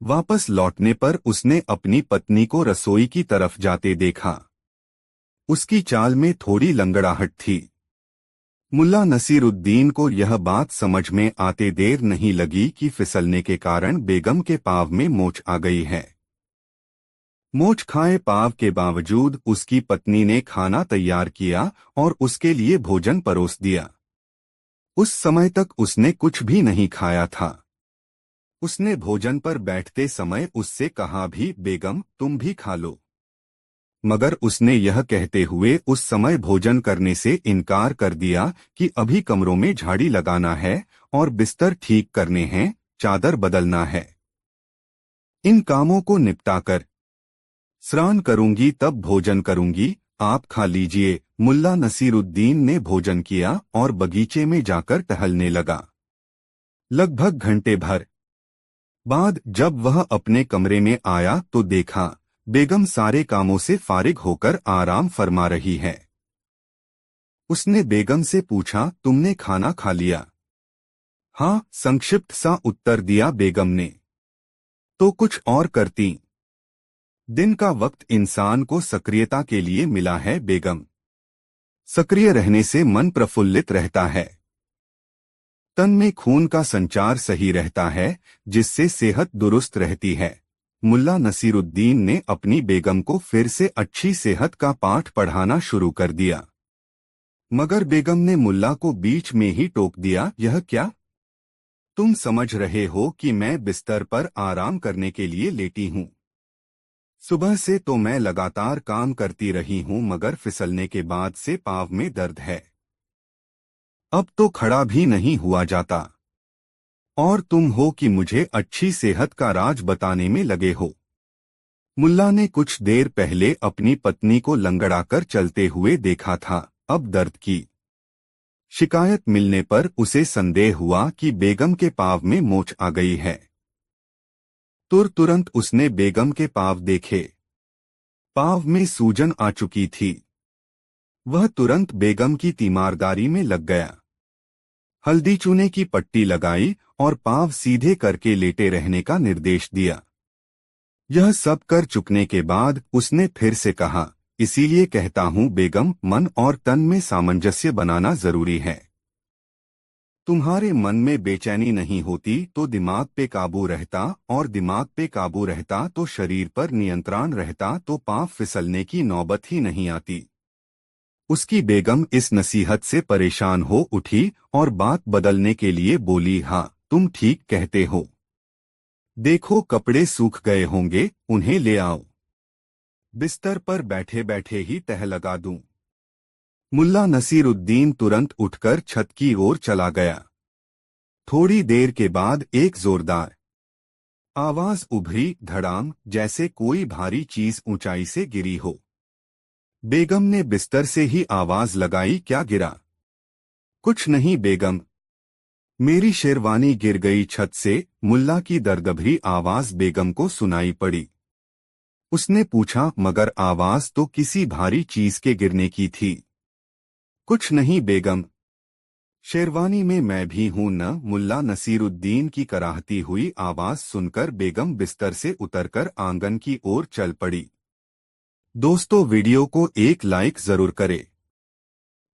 वापस लौटने पर उसने अपनी पत्नी को रसोई की तरफ जाते देखा। उसकी चाल में थोड़ी लंगड़ाहट थी। मुल्ला नसीरुद्दीन को यह बात समझ में आते देर नहीं लगी कि फिसलने के कारण बेगम के पाँव में मोच आ गई है। मोच खाए पाँव के बावजूद उसकी पत्नी ने खाना तैयार किया और उसके लिए भोजन परोस दिया। उस समय तक उसने कुछ भी नहीं खाया था। उसने भोजन पर बैठते समय उससे कहा भी, बेगम तुम भी खा लो। मगर उसने यह कहते हुए उस समय भोजन करने से इनकार कर दिया कि अभी कमरों में झाड़ी लगाना है और बिस्तर ठीक करने हैं, चादर बदलना है। इन कामों को निपटाकर स्नान करूंगी तब भोजन करूंगी, आप खा लीजिए। मुल्ला नसीरुद्दीन ने भोजन किया और बगीचे में जाकर टहलने लगा। लगभग घंटे भर बाद जब वह अपने कमरे में आया तो देखा बेगम सारे कामों से फारिग होकर आराम फरमा रही है। उसने बेगम से पूछा, तुमने खाना खा लिया? हाँ, संक्षिप्त सा उत्तर दिया बेगम ने। तो कुछ और करती। दिन का वक्त इंसान को सक्रियता के लिए मिला है बेगम। सक्रिय रहने से मन प्रफुल्लित रहता है। तन में खून का संचार सही रहता है, जिससे सेहत दुरुस्त रहती है। मुल्ला नसीरुद्दीन ने अपनी बेगम को फिर से अच्छी सेहत का पाठ पढ़ाना शुरू कर दिया। मगर बेगम ने मुल्ला को बीच में ही टोक दिया, यह क्या? तुम समझ रहे हो कि मैं बिस्तर पर आराम करने के लिए लेटी हूँ। सुबह से तो मैं लगातार काम करती रही हूँ, मगर फिसलने के बाद से पाँव में दर्द है। अब तो खड़ा भी नहीं हुआ जाता। और तुम हो कि मुझे अच्छी सेहत का राज बताने में लगे हो। मुल्ला ने कुछ देर पहले अपनी पत्नी को लंगड़ाकर चलते हुए देखा था, अब दर्द की शिकायत मिलने पर उसे संदेह हुआ कि बेगम के पाँव में मोच आ गई है। तुरंत उसने बेगम के पाँव देखे। पाँव में सूजन आ चुकी थी। वह तुरंत बेगम की तीमारदारी में लग गया। हल्दी चूने की पट्टी लगाई और पाँव सीधे करके लेटे रहने का निर्देश दिया। यह सब कर चुकने के बाद उसने फिर से कहा, इसीलिए कहता हूँ बेगम, मन और तन में सामंजस्य बनाना जरूरी है। तुम्हारे मन में बेचैनी नहीं होती तो दिमाग पे काबू रहता, और दिमाग पे काबू रहता तो शरीर पर नियंत्रण रहता, तो पाँव फिसलने की नौबत ही नहीं आती। उसकी बेगम इस नसीहत से परेशान हो उठी और बात बदलने के लिए बोली, हाँ तुम ठीक कहते हो। देखो कपड़े सूख गए होंगे, उन्हें ले आओ। बिस्तर पर बैठे बैठे ही तह लगा दूं। मुल्ला नसीरुद्दीन तुरंत उठकर छत की ओर चला गया। थोड़ी देर के बाद एक जोरदार आवाज उभरी, धड़ाम, जैसे कोई भारी चीज ऊंचाई से गिरी हो। बेगम ने बिस्तर से ही आवाज लगाई, क्या गिरा? कुछ नहीं बेगम, मेरी शेरवानी गिर गई छत से। मुल्ला की दर्दभरी आवाज बेगम को सुनाई पड़ी। उसने पूछा, मगर आवाज तो किसी भारी चीज के गिरने की थी। कुछ नहीं बेगम, शेरवानी में मैं भी हूं न। मुल्ला नसीरुद्दीन की कराहती हुई आवाज सुनकर बेगम बिस्तर से उतरकर आंगन की ओर चल पड़ी। दोस्तों, वीडियो को एक लाइक जरूर करें।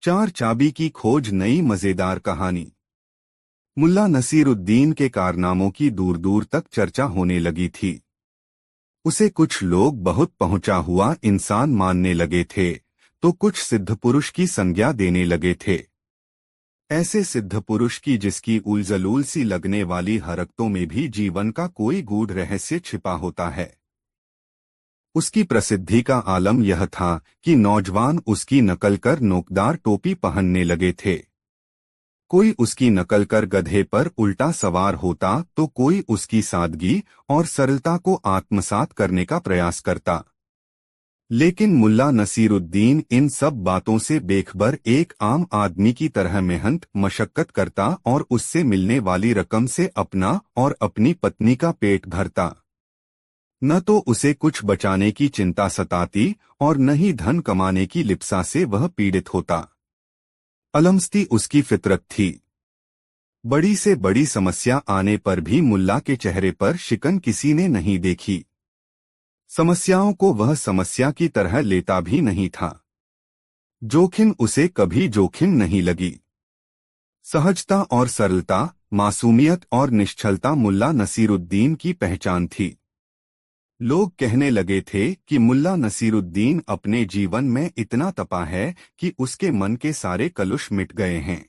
चार चाबी की खोज, नई मजेदार कहानी। मुल्ला नसीरुद्दीन के कारनामों की दूर दूर तक चर्चा होने लगी थी। उसे कुछ लोग बहुत पहुंचा हुआ इंसान मानने लगे थे, तो कुछ सिद्ध पुरुष की संज्ञा देने लगे थे। ऐसे सिद्ध पुरुष की जिसकी उलझलूल सी लगने वाली हरकतों में भी जीवन का कोई गूढ़ रहस्य छिपा होता है। उसकी प्रसिद्धि का आलम यह था कि नौजवान उसकी नकल कर नोकदार टोपी पहनने लगे थे। कोई उसकी नकल कर गधे पर उल्टा सवार होता, तो कोई उसकी सादगी और सरलता को आत्मसात करने का प्रयास करता। लेकिन मुल्ला नसीरुद्दीन इन सब बातों से बेखबर एक आम आदमी की तरह मेहनत मशक्कत करता और उससे मिलने वाली रकम से अपना और अपनी पत्नी का पेट भरता। न तो उसे कुछ बचाने की चिंता सताती और न ही धन कमाने की लिप्सा से वह पीड़ित होता। अलमस्ती उसकी फितरत थी। बड़ी से बड़ी समस्या आने पर भी मुल्ला के चेहरे पर शिकन किसी ने नहीं देखी। समस्याओं को वह समस्या की तरह लेता भी नहीं था। जोखिम उसे कभी जोखिम नहीं लगी। सहजता और सरलता, मासूमियत और निश्चलता मुल्ला नसीरुद्दीन की पहचान थी। लोग कहने लगे थे कि मुल्ला नसीरुद्दीन अपने जीवन में इतना तपा है कि उसके मन के सारे कलुष मिट गए हैं।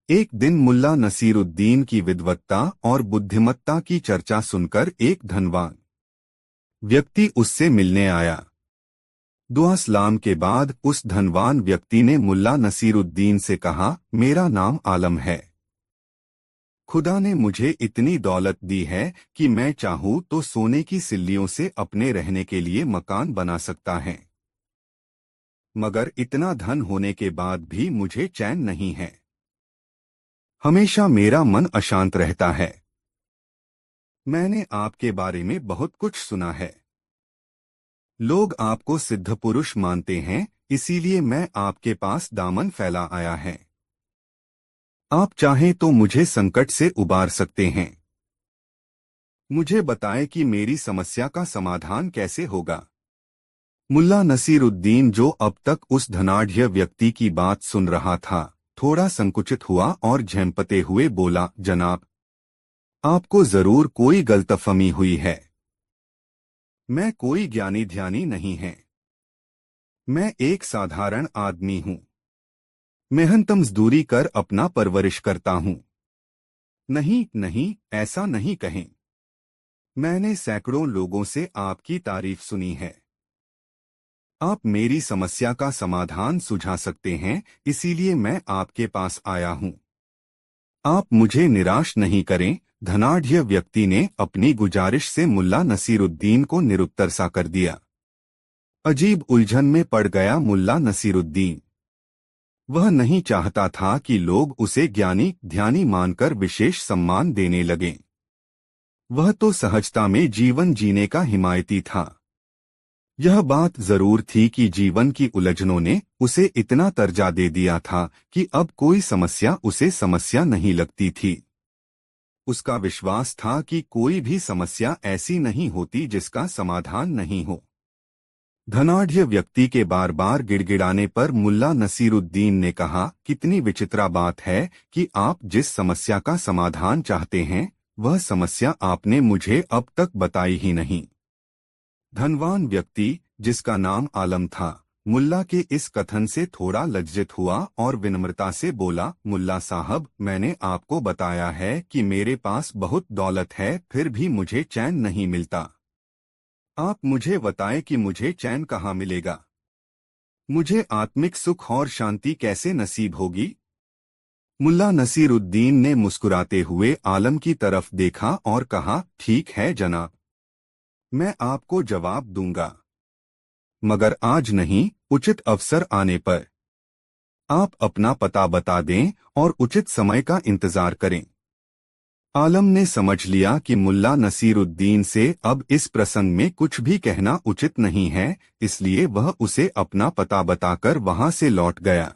एक दिन मुल्ला नसीरुद्दीन की विद्वत्ता और बुद्धिमत्ता की चर्चा सुनकर एक धनवान व्यक्ति उससे मिलने आया। दुआ सलाम के बाद उस धनवान व्यक्ति ने मुल्ला नसीरुद्दीन से कहा, मेरा नाम आलम है। खुदा ने मुझे इतनी दौलत दी है कि मैं चाहूँ तो सोने की सिल्लियों से अपने रहने के लिए मकान बना सकता है, मगर इतना धन होने के बाद भी मुझे चैन नहीं है। हमेशा मेरा मन अशांत रहता है। मैंने आपके बारे में बहुत कुछ सुना है। लोग आपको सिद्ध पुरुष मानते हैं, इसीलिए मैं आपके पास दामन फैला आया है। आप चाहें तो मुझे संकट से उबार सकते हैं। मुझे बताएं कि मेरी समस्या का समाधान कैसे होगा। मुल्ला नसीरुद्दीन, जो अब तक उस धनाढ़ व्यक्ति की बात सुन रहा था, थोड़ा संकुचित हुआ और झेंपते हुए बोला, जनाब, आपको जरूर कोई गलतफहमी हुई है। मैं कोई ज्ञानी ध्यानी नहीं है। मैं एक साधारण आदमी हूँ। मेहनत मजदूरी कर अपना परवरिश करता हूँ। नहीं नहीं, ऐसा नहीं कहें। मैंने सैकड़ों लोगों से आपकी तारीफ सुनी है। आप मेरी समस्या का समाधान सुझा सकते हैं, इसीलिए मैं आपके पास आया हूँ। आप मुझे निराश नहीं करें। धनाढ़ व्यक्ति ने अपनी गुजारिश से मुल्ला नसीरुद्दीन को निरुत्तर सा कर दिया। अजीब उलझन में पड़ गया मुल्ला नसीरुद्दीन। वह नहीं चाहता था कि लोग उसे ज्ञानी ध्यानी मानकर विशेष सम्मान देने लगें। वह तो सहजता में जीवन जीने का हिमायती था। यह बात जरूर थी कि जीवन की उलझनों ने उसे इतना तर्जा दे दिया था कि अब कोई समस्या उसे समस्या नहीं लगती थी। उसका विश्वास था कि कोई भी समस्या ऐसी नहीं होती जिसका समाधान नहीं हो। धनाढ्य व्यक्ति के बार बार गिड़गिड़ाने पर मुल्ला नसीरुद्दीन ने कहा, कितनी विचित्र बात है कि आप जिस समस्या का समाधान चाहते हैं वह समस्या आपने मुझे अब तक बताई ही नहीं। धनवान व्यक्ति, जिसका नाम आलम था, मुल्ला के इस कथन से थोड़ा लज्जित हुआ और विनम्रता से बोला, मुल्ला साहब, मैंने आपको बताया है कि मेरे पास बहुत दौलत है, फिर भी मुझे चैन नहीं मिलता। आप मुझे बताएं कि मुझे चैन कहाँ मिलेगा? मुझे आत्मिक सुख और शांति कैसे नसीब होगी? मुल्ला नसीरुद्दीन ने मुस्कुराते हुए आलम की तरफ देखा और कहा, ठीक है जनाब, मैं आपको जवाब दूंगा, मगर आज नहीं, उचित अवसर आने पर। आप अपना पता बता दें और उचित समय का इंतजार करें। आलम ने समझ लिया कि मुल्ला नसीरुद्दीन से अब इस प्रसंग में कुछ भी कहना उचित नहीं है, इसलिए वह उसे अपना पता बताकर वहां से लौट गया।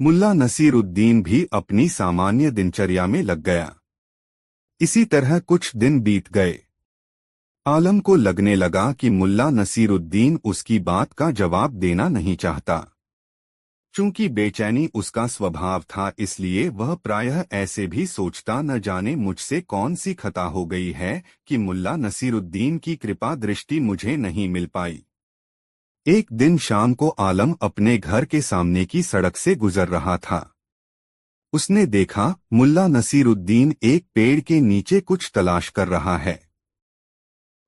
मुल्ला नसीरुद्दीन भी अपनी सामान्य दिनचर्या में लग गया। इसी तरह कुछ दिन बीत गए। आलम को लगने लगा कि मुल्ला नसीरुद्दीन उसकी बात का जवाब देना नहीं चाहता। चूंकि बेचैनी उसका स्वभाव था, इसलिए वह प्रायः ऐसे भी सोचता, न जाने मुझसे कौन सी खता हो गई है कि मुल्ला नसीरुद्दीन की कृपा दृष्टि मुझे नहीं मिल पाई। एक दिन शाम को आलम अपने घर के सामने की सड़क से गुजर रहा था। उसने देखा मुल्ला नसीरुद्दीन एक पेड़ के नीचे कुछ तलाश कर रहा है।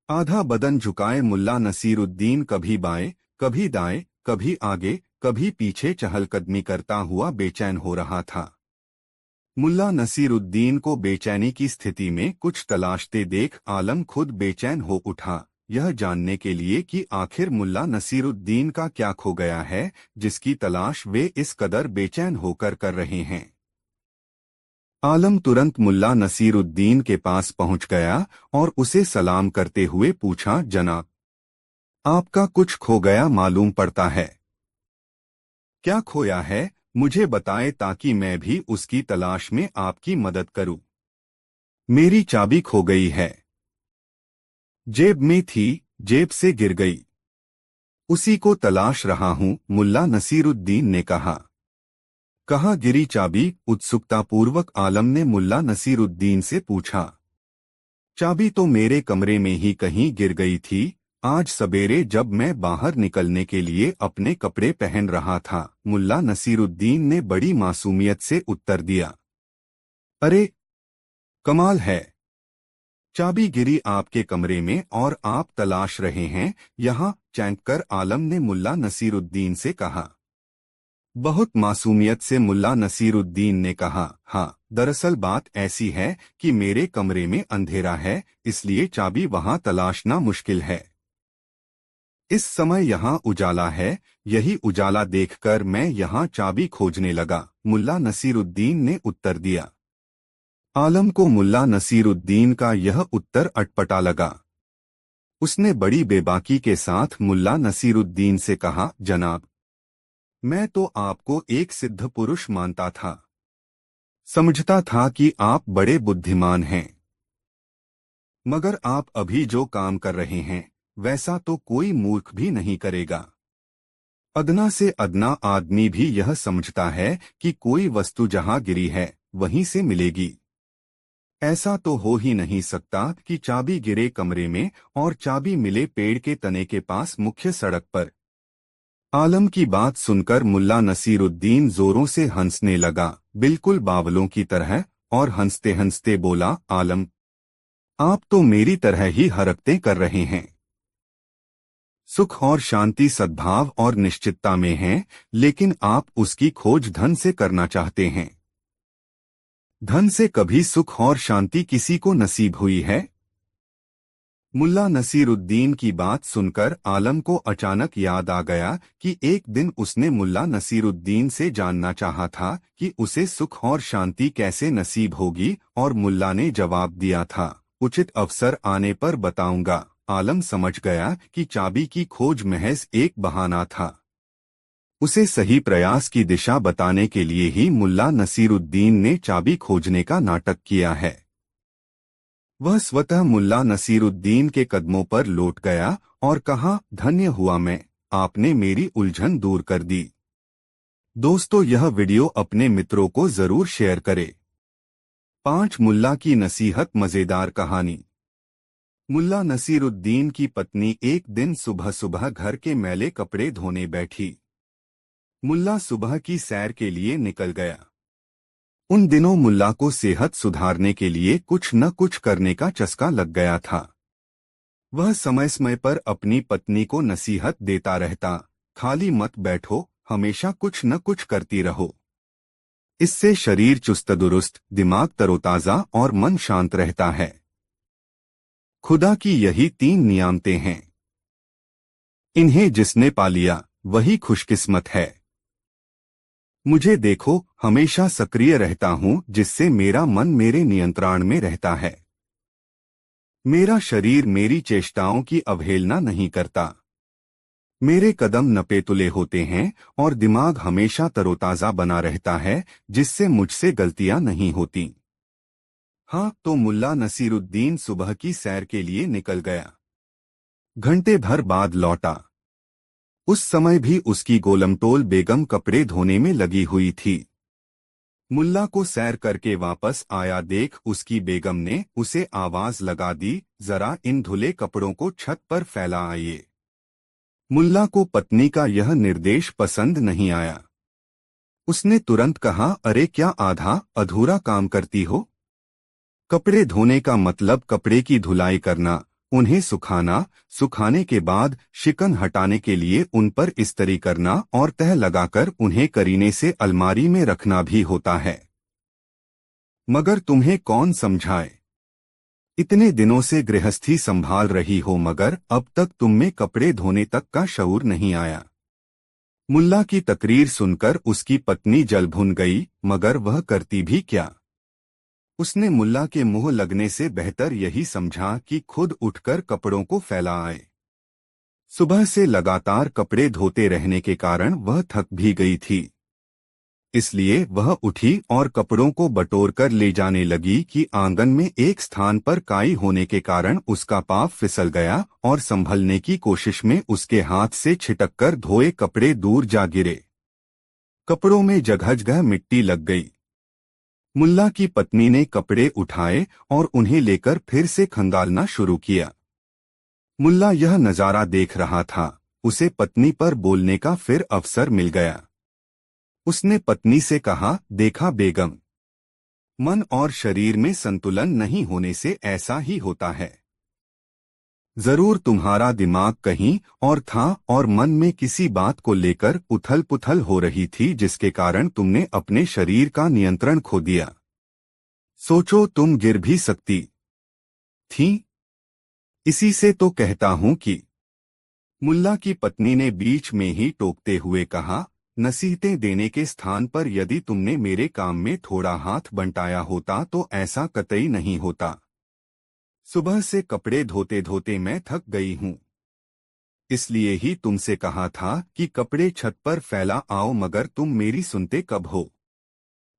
आधा बदन झुकाए मुल्ला नसीरुद्दीन कभी बाएं, कभी दाएं, कभी आगे, कभी पीछे चहलकदमी करता हुआ बेचैन हो रहा था। मुल्ला नसीरुद्दीन को बेचैनी की स्थिति में कुछ तलाशते देख आलम खुद बेचैन हो उठा, यह जानने के लिए कि आखिर मुल्ला नसीरुद्दीन का क्या खो गया है जिसकी तलाश वे इस कदर बेचैन होकर कर रहे हैं। आलम तुरंत मुल्ला नसीरुद्दीन के पास पहुंच गया और उसे सलाम करते हुए पूछा, जनाब, आपका कुछ खो गया मालूम पड़ता है। क्या खोया है, मुझे बताए ताकि मैं भी उसकी तलाश में आपकी मदद करूं। मेरी चाबी खो गई है। जेब में थी, जेब से गिर गई। उसी को तलाश रहा हूं, मुल्ला नसीरुद्दीन ने कहा। कहाँ गिरी चाबी? उत्सुकतापूर्वक आलम ने मुल्ला नसीरुद्दीन से पूछा। चाबी तो मेरे कमरे में ही कहीं गिर गई थी। आज सवेरे जब मैं बाहर निकलने के लिए अपने कपड़े पहन रहा था, मुल्ला नसीरुद्दीन ने बड़ी मासूमियत से उत्तर दिया। अरे, कमाल है, चाबी गिरी आपके कमरे में और आप तलाश रहे हैं यहाँ? चैंक कर आलम ने मुल्ला नसीरुद्दीन से कहा। बहुत मासूमियत से मुल्ला नसीरुद्दीन ने कहा, हाँ, दरअसल बात ऐसी है कि मेरे कमरे में अंधेरा है, इसलिए चाबी वहां तलाशना मुश्किल है। इस समय यहाँ उजाला है, यही उजाला देखकर मैं यहाँ चाबी खोजने लगा, मुल्ला नसीरुद्दीन ने उत्तर दिया। आलम को मुल्ला नसीरुद्दीन का यह उत्तर अटपटा लगा। उसने बड़ी बेबाकी के साथ मुल्ला नसीरुद्दीन से कहा, जनाब, मैं तो आपको एक सिद्ध पुरुष मानता था। समझता था कि आप बड़े बुद्धिमान हैं। मगर आप अभी जो काम कर रहे हैं वैसा तो कोई मूर्ख भी नहीं करेगा। अदना से अदना आदमी भी यह समझता है कि कोई वस्तु जहां गिरी है वहीं से मिलेगी। ऐसा तो हो ही नहीं सकता कि चाबी गिरे कमरे में और चाबी मिले पेड़ के तने के पास मुख्य सड़क पर। आलम की बात सुनकर मुल्ला नसीरुद्दीन जोरों से हंसने लगा, बिल्कुल बावलों की तरह, और हंसते हंसते बोला, आलम, आप तो मेरी तरह ही हरकतें कर रहे हैं। सुख और शांति सद्भाव और निश्चितता में है, लेकिन आप उसकी खोज धन से करना चाहते हैं। धन से कभी सुख और शांति किसी को नसीब हुई है? मुल्ला नसीरुद्दीन की बात सुनकर आलम को अचानक याद आ गया कि एक दिन उसने मुल्ला नसीरुद्दीन से जानना चाहा था कि उसे सुख और शांति कैसे नसीब होगी, और मुल्ला ने जवाब दिया था, उचित अवसर आने पर बताऊंगा। आलम समझ गया कि चाबी की खोज महज एक बहाना था। उसे सही प्रयास की दिशा बताने के लिए ही मुल्ला नसीरुद्दीन ने चाबी खोजने का नाटक किया है। वह स्वतः मुल्ला नसीरुद्दीन के कदमों पर लौट गया और कहा, धन्य हुआ मैं, आपने मेरी उलझन दूर कर दी। दोस्तों, यह वीडियो अपने मित्रों को जरूर शेयर करें। 5 मुल्ला की नसीहत। मजेदार कहानी। मुल्ला नसीरुद्दीन की पत्नी एक दिन सुबह सुबह घर के मैले कपड़े धोने बैठी। मुल्ला सुबह की सैर के लिए निकल गया। उन दिनों मुल्ला को सेहत सुधारने के लिए कुछ न कुछ करने का चस्का लग गया था। वह समय समय पर अपनी पत्नी को नसीहत देता रहता, खाली मत बैठो, हमेशा कुछ न कुछ करती रहो। इससे शरीर चुस्त दुरुस्त, दिमाग तरोताजा और मन शांत रहता है। खुदा की यही 3 नियामतें हैं। इन्हें जिसने पा लिया वही खुशकिस्मत है। मुझे देखो, हमेशा सक्रिय रहता हूँ, जिससे मेरा मन मेरे नियंत्रण में रहता है। मेरा शरीर मेरी चेष्टाओं की अवहेलना नहीं करता। मेरे कदम नपेतुले होते हैं और दिमाग हमेशा तरोताजा बना रहता है, जिससे मुझसे गलतियां नहीं होती। हाँ, तो मुल्ला नसीरुद्दीन सुबह की सैर के लिए निकल गया। घंटे भर बाद लौटा। उस समय भी उसकी गोलमटोल बेगम कपड़े धोने में लगी हुई थी। मुल्ला को सैर करके वापस आया देख उसकी बेगम ने उसे आवाज लगा दी, जरा इन धुले कपड़ों को छत पर फैला आइए। मुल्ला को पत्नी का यह निर्देश पसंद नहीं आया। उसने तुरंत कहा, अरे क्या आधा अधूरा काम करती हो? कपड़े धोने का मतलब कपड़े की धुलाई करना, उन्हें सुखाना, सुखाने के बाद शिकन हटाने के लिए उन पर इस्त्री करना और तह लगाकर उन्हें करीने से अलमारी में रखना भी होता है। मगर तुम्हें कौन समझाए? इतने दिनों से गृहस्थी संभाल रही हो, मगर अब तक तुम में कपड़े धोने तक का शऊर नहीं आया। मुल्ला की तकरीर सुनकर उसकी पत्नी जल भुन गई, मगर वह करती भी क्या? उसने मुल्ला के मुंह लगने से बेहतर यही समझा कि खुद उठकर कपड़ों को फैला आए। सुबह से लगातार कपड़े धोते रहने के कारण वह थक भी गई थी। इसलिए वह उठी और कपड़ों को बटोरकर ले जाने लगी कि आंगन में एक स्थान पर काई होने के कारण उसका पाँव फिसल गया और संभलने की कोशिश में उसके हाथ से छिटककर धोए कपड़े दूर जा गिरे। कपड़ों में जगह जगह मिट्टी लग गई। मुल्ला की पत्नी ने कपड़े उठाए और उन्हें लेकर फिर से खंगालना शुरू किया। मुल्ला यह नजारा देख रहा था। उसे पत्नी पर बोलने का फिर अवसर मिल गया। उसने पत्नी से कहा, देखा बेगम, मन और शरीर में संतुलन नहीं होने से ऐसा ही होता है। जरूर तुम्हारा दिमाग कहीं और था और मन में किसी बात को लेकर उथल पुथल हो रही थी, जिसके कारण तुमने अपने शरीर का नियंत्रण खो दिया। सोचो, तुम गिर भी सकती थी। इसी से तो कहता हूं कि। मुल्ला की पत्नी ने बीच में ही टोकते हुए कहा, नसीहतें देने के स्थान पर यदि तुमने मेरे काम में थोड़ा हाथ बंटाया होता तो ऐसा कतई नहीं होता। सुबह से कपड़े धोते धोते मैं थक गई हूँ। इसलिए ही तुमसे कहा था कि कपड़े छत पर फैला आओ, मगर तुम मेरी सुनते कब हो?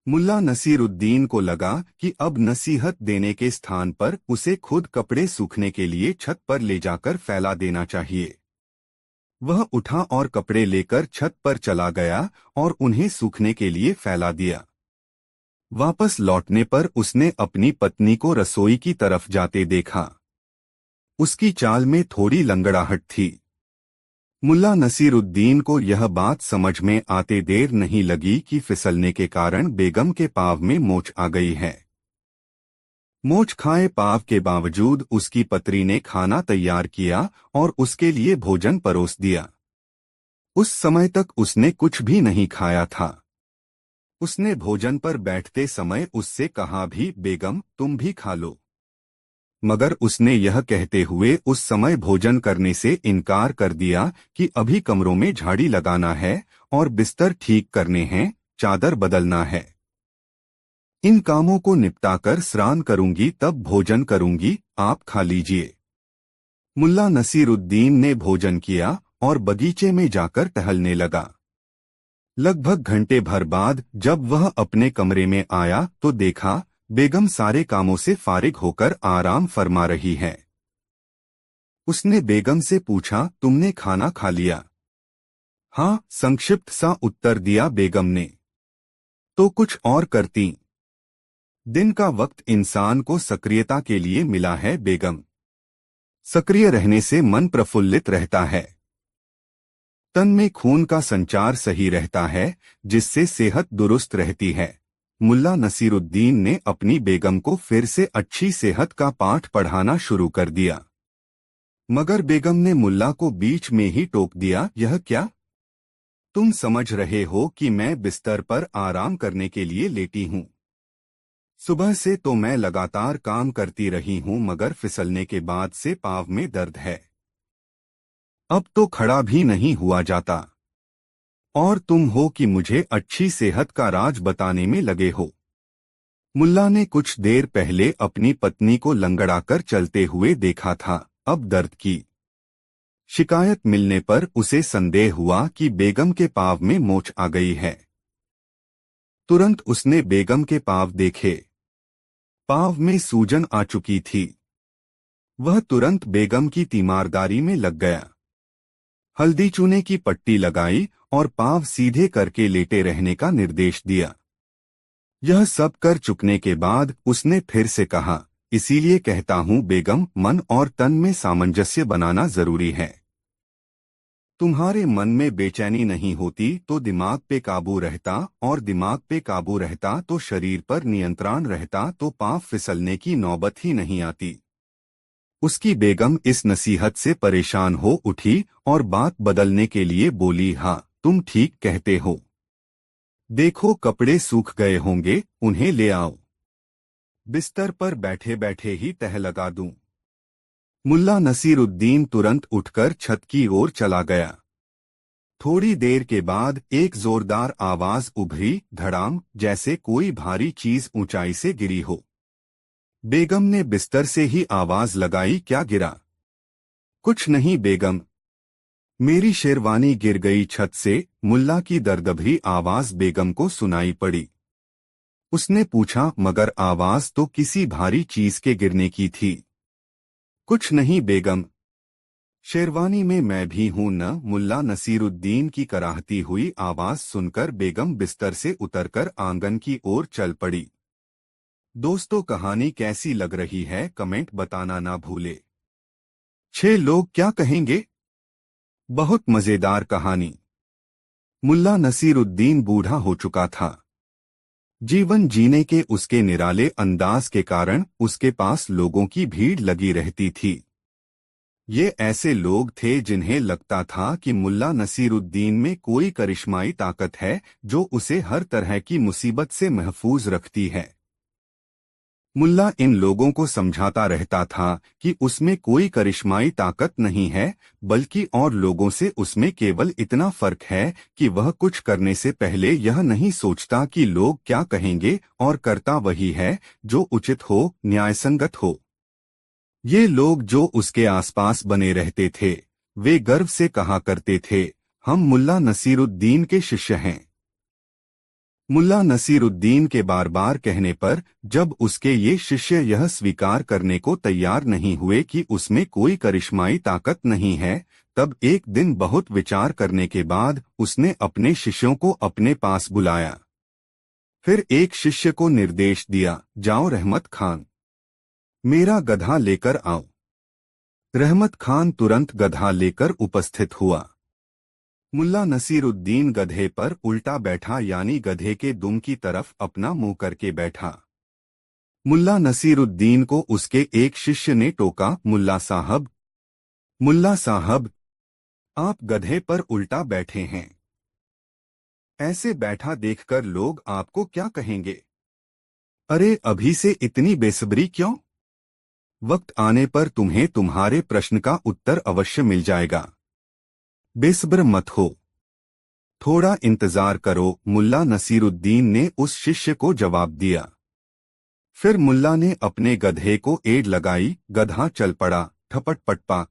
मुल्ला नसीरुद्दीन को लगा कि अब नसीहत देने के स्थान पर उसे खुद कपड़े सूखने के लिए छत पर ले जाकर फैला देना चाहिए। वह उठा और कपड़े लेकर छत पर चला गया और उन्हें सूखने के लिए फैला दिया। वापस लौटने पर उसने अपनी पत्नी को रसोई की तरफ जाते देखा। उसकी चाल में थोड़ी लंगड़ाहट थी। मुल्ला नसीरुद्दीन को यह बात समझ में आते देर नहीं लगी कि फिसलने के कारण बेगम के पाँव में मोच आ गई है। मोच खाए पाँव के बावजूद उसकी पत्नी ने खाना तैयार किया और उसके लिए भोजन परोस दिया। उस समय तक उसने कुछ भी नहीं खाया था। उसने भोजन पर बैठते समय उससे कहा भी, बेगम तुम भी खा लो। मगर उसने यह कहते हुए उस समय भोजन करने से इनकार कर दिया कि अभी कमरों में झाड़ी लगाना है और बिस्तर ठीक करने हैं, चादर बदलना है। इन कामों को निपटाकर स्नान करूंगी तब भोजन करूंगी, आप खा लीजिए। मुल्ला नसीरुद्दीन ने भोजन किया और बगीचे में जाकर टहलने लगा। लगभग घंटे भर बाद जब वह अपने कमरे में आया तो देखा बेगम सारे कामों से फारिग होकर आराम फरमा रही है। उसने बेगम से पूछा, तुमने खाना खा लिया? हाँ, संक्षिप्त सा उत्तर दिया बेगम ने। तो कुछ और करती? दिन का वक्त इंसान को सक्रियता के लिए मिला है बेगम। सक्रिय रहने से मन प्रफुल्लित रहता है, तन में खून का संचार सही रहता है, जिससे सेहत दुरुस्त रहती है। मुल्ला नसीरुद्दीन ने अपनी बेगम को फिर से अच्छी सेहत का पाठ पढ़ाना शुरू कर दिया। मगर बेगम ने मुल्ला को बीच में ही टोक दिया, यह क्या? तुम समझ रहे हो कि मैं बिस्तर पर आराम करने के लिए लेटी हूँ। सुबह से तो मैं लगातार काम करती रही हूँ मगर फिसलने के बाद से पाँव में दर्द है। अब तो खड़ा भी नहीं हुआ जाता। और तुम हो कि मुझे अच्छी सेहत का राज बताने में लगे हो। मुल्ला ने कुछ देर पहले अपनी पत्नी को लंगड़ाकर चलते हुए देखा था, अब दर्द की शिकायत मिलने पर उसे संदेह हुआ कि बेगम के पाँव में मोच आ गई है। तुरंत उसने बेगम के पाँव देखे। पाँव में सूजन आ चुकी थी। वह तुरंत बेगम की तीमारदारी में लग गया। हल्दी चूने की पट्टी लगाई और पाँव सीधे करके लेटे रहने का निर्देश दिया। यह सब कर चुकने के बाद उसने फिर से कहा, इसीलिए कहता हूँ बेगम, मन और तन में सामंजस्य बनाना जरूरी है। तुम्हारे मन में बेचैनी नहीं होती तो दिमाग पे काबू रहता, और दिमाग पे काबू रहता तो शरीर पर नियंत्रण रहता, तो पाँव फिसलने की नौबत ही नहीं आती। उसकी बेगम इस नसीहत से परेशान हो उठी और बात बदलने के लिए बोली, हाँ तुम ठीक कहते हो। देखो कपड़े सूख गए होंगे, उन्हें ले आओ। बिस्तर पर बैठे बैठे ही तह लगा दूं। मुल्ला नसीरुद्दीन तुरंत उठकर छत की ओर चला गया। थोड़ी देर के बाद एक जोरदार आवाज उभरी, धड़ाम, जैसे कोई भारी चीज ऊंचाई से गिरी हो। बेगम ने बिस्तर से ही आवाज लगाई, क्या गिरा? कुछ नहीं बेगम, मेरी शेरवानी गिर गई छत से। मुल्ला की दर्दभरी आवाज बेगम को सुनाई पड़ी। उसने पूछा, मगर आवाज तो किसी भारी चीज के गिरने की थी। कुछ नहीं बेगम, शेरवानी में मैं भी हूं न। मुल्ला नसीरुद्दीन की कराहती हुई आवाज सुनकर बेगम बिस्तर से उतरकर आंगन की ओर चल पड़ी। दोस्तों, कहानी कैसी लग रही है कमेंट बताना ना भूले। 6 लोग क्या कहेंगे? बहुत मजेदार कहानी। मुल्ला नसीरुद्दीन बूढ़ा हो चुका था। जीवन जीने के उसके निराले अंदाज के कारण उसके पास लोगों की भीड़ लगी रहती थी। ये ऐसे लोग थे जिन्हें लगता था कि मुल्ला नसीरुद्दीन में कोई करिश्माई ताकत है जो उसे हर तरह की मुसीबत से महफूज रखती है। मुल्ला इन लोगों को समझाता रहता था कि उसमें कोई करिश्माई ताकत नहीं है, बल्कि और लोगों से उसमें केवल इतना फर्क है कि वह कुछ करने से पहले यह नहीं सोचता कि लोग क्या कहेंगे, और करता वही है जो उचित हो, न्यायसंगत हो। ये लोग जो उसके आसपास बने रहते थे, वे गर्व से कहा करते थे, हम मुल्ला नसीरुद्दीन के शिष्य हैं। मुल्ला नसीरुद्दीन के बार बार कहने पर जब उसके ये शिष्य यह स्वीकार करने को तैयार नहीं हुए कि उसमें कोई करिश्माई ताकत नहीं है, तब एक दिन बहुत विचार करने के बाद उसने अपने शिष्यों को अपने पास बुलाया। फिर एक शिष्य को निर्देश दिया, जाओ रहमत खान, मेरा गधा लेकर आओ। रहमत खान तुरंत गधा लेकर उपस्थित हुआ। मुल्ला नसीरुद्दीन गधे पर उल्टा बैठा, यानी गधे के दुम की तरफ अपना मुंह करके बैठा। मुल्ला नसीरुद्दीन को उसके एक शिष्य ने टोका, मुल्ला साहब, आप गधे पर उल्टा बैठे हैं। ऐसे बैठा देखकर लोग आपको क्या कहेंगे? अरे अभी से इतनी बेसब्री क्यों? वक्त आने पर तुम्हें तुम्हारे प्रश्न का उत्तर अवश्य मिल जाएगा। बेसब्र मत हो, थोड़ा इंतजार करो, मुल्ला नसीरुद्दीन ने उस शिष्य को जवाब दिया। फिर मुल्ला ने अपने गधे को एड़ लगाई, गधा चल पड़ा, ठपट पटपाक,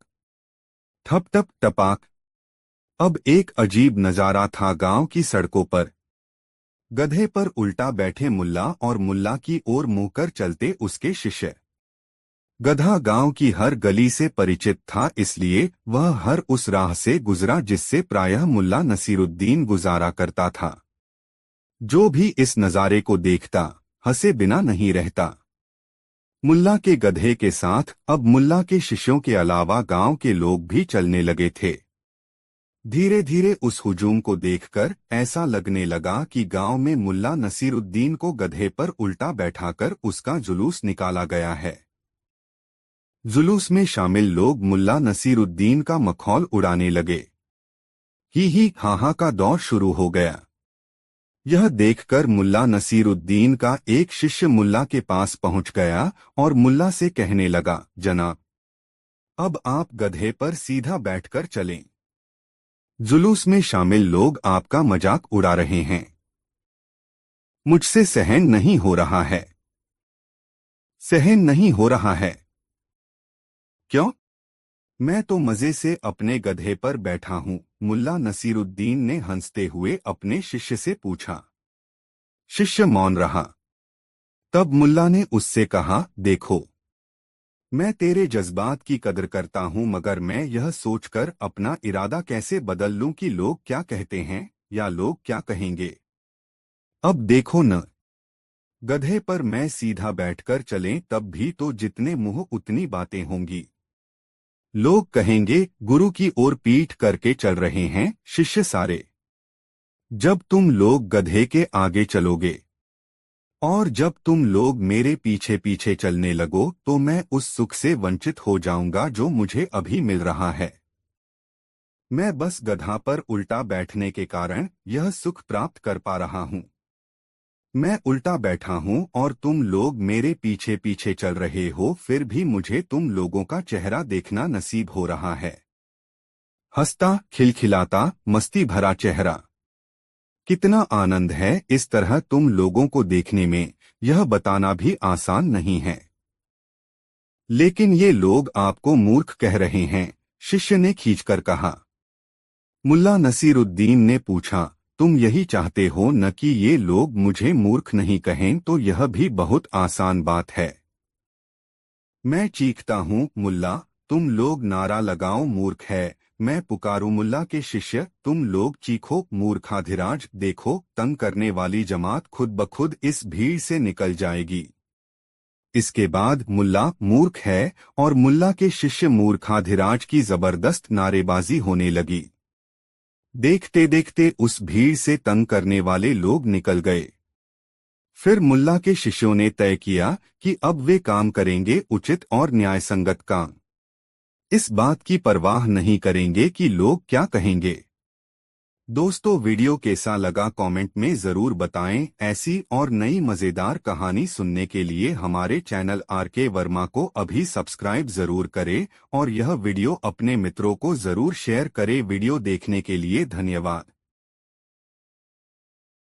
ठप टप टपाक। अब एक अजीब नजारा था गांव की सड़कों पर। गधे पर उल्टा बैठे मुल्ला और मुल्ला की ओर मुंह कर चलते उसके शिष्य। गधा गांव की हर गली से परिचित था, इसलिए वह हर उस राह से गुजरा जिससे प्रायः मुल्ला नसीरुद्दीन गुजारा करता था। जो भी इस नजारे को देखता, हंसे बिना नहीं रहता। मुल्ला के गधे के साथ अब मुल्ला के शिष्यों के अलावा गांव के लोग भी चलने लगे थे। धीरे धीरे उस हुजूम को देखकर ऐसा लगने लगा कि गांव में मुल्ला नसीरुद्दीन को गधे पर उल्टा बैठाकर उसका जुलूस निकाला गया है। जुलूस में शामिल लोग मुल्ला नसीरुद्दीन का मखौल उड़ाने लगे। ही हा का दौर शुरू हो गया। यह देखकर मुल्ला नसीरुद्दीन का एक शिष्य मुल्ला के पास पहुंच गया और मुल्ला से कहने लगा, जनाब, अब आप गधे पर सीधा बैठकर चलें। जुलूस में शामिल लोग आपका मजाक उड़ा रहे हैं। मुझसे सहन नहीं हो रहा है। सहन नहीं हो रहा है। क्यों? मैं तो मजे से अपने गधे पर बैठा हूं, मुल्ला नसीरुद्दीन ने हंसते हुए अपने शिष्य से पूछा। शिष्य मौन रहा। तब मुल्ला ने उससे कहा, देखो, मैं तेरे जज्बात की कदर करता हूं, मगर मैं यह सोचकर अपना इरादा कैसे बदल लूं कि लोग क्या कहते हैं या लोग क्या कहेंगे। अब देखो न, गधे पर मैं सीधा बैठकर चलें तब भी तो जितने मुंह उतनी बातें होंगी। लोग कहेंगे गुरु की ओर पीठ करके चल रहे हैं शिष्य सारे। जब तुम लोग गधे के आगे चलोगे और जब तुम लोग मेरे पीछे पीछे चलने लगो तो मैं उस सुख से वंचित हो जाऊंगा जो मुझे अभी मिल रहा है। मैं बस गधा पर उल्टा बैठने के कारण यह सुख प्राप्त कर पा रहा हूं। मैं उल्टा बैठा हूं और तुम लोग मेरे पीछे पीछे चल रहे हो, फिर भी मुझे तुम लोगों का चेहरा देखना नसीब हो रहा है। हंसता, खिलखिलाता, मस्ती भरा चेहरा। कितना आनंद है इस तरह तुम लोगों को देखने में, यह बताना भी आसान नहीं है। लेकिन ये लोग आपको मूर्ख कह रहे हैं, शिष्य ने खींचकर कहा। मुल्ला नसीरुद्दीन ने पूछा, तुम यही चाहते हो न कि ये लोग मुझे मूर्ख नहीं कहें? तो यह भी बहुत आसान बात है। मैं चीखता हूँ, मुल्ला, तुम लोग नारा लगाओ, मूर्ख है। मैं पुकारूं, मुल्ला के शिष्य, तुम लोग चीखो, मूर्खाधिराज। देखो, तंग करने वाली जमात खुद ब खुद इस भीड़ से निकल जाएगी। इसके बाद मुल्ला मूर्ख है और मुल्ला के शिष्य मूर्खाधिराज की जबरदस्त नारेबाजी होने लगी। देखते देखते उस भीड़ से तंग करने वाले लोग निकल गए। फिर मुल्ला के शिष्यों ने तय किया कि अब वे काम करेंगे उचित और न्यायसंगत काम। इस बात की परवाह नहीं करेंगे कि लोग क्या कहेंगे। दोस्तों, वीडियो कैसा लगा कमेंट में जरूर बताएं। ऐसी और नई मजेदार कहानी सुनने के लिए हमारे चैनल आरके वर्मा को अभी सब्सक्राइब जरूर करें और यह वीडियो अपने मित्रों को जरूर शेयर करें। वीडियो देखने के लिए धन्यवाद।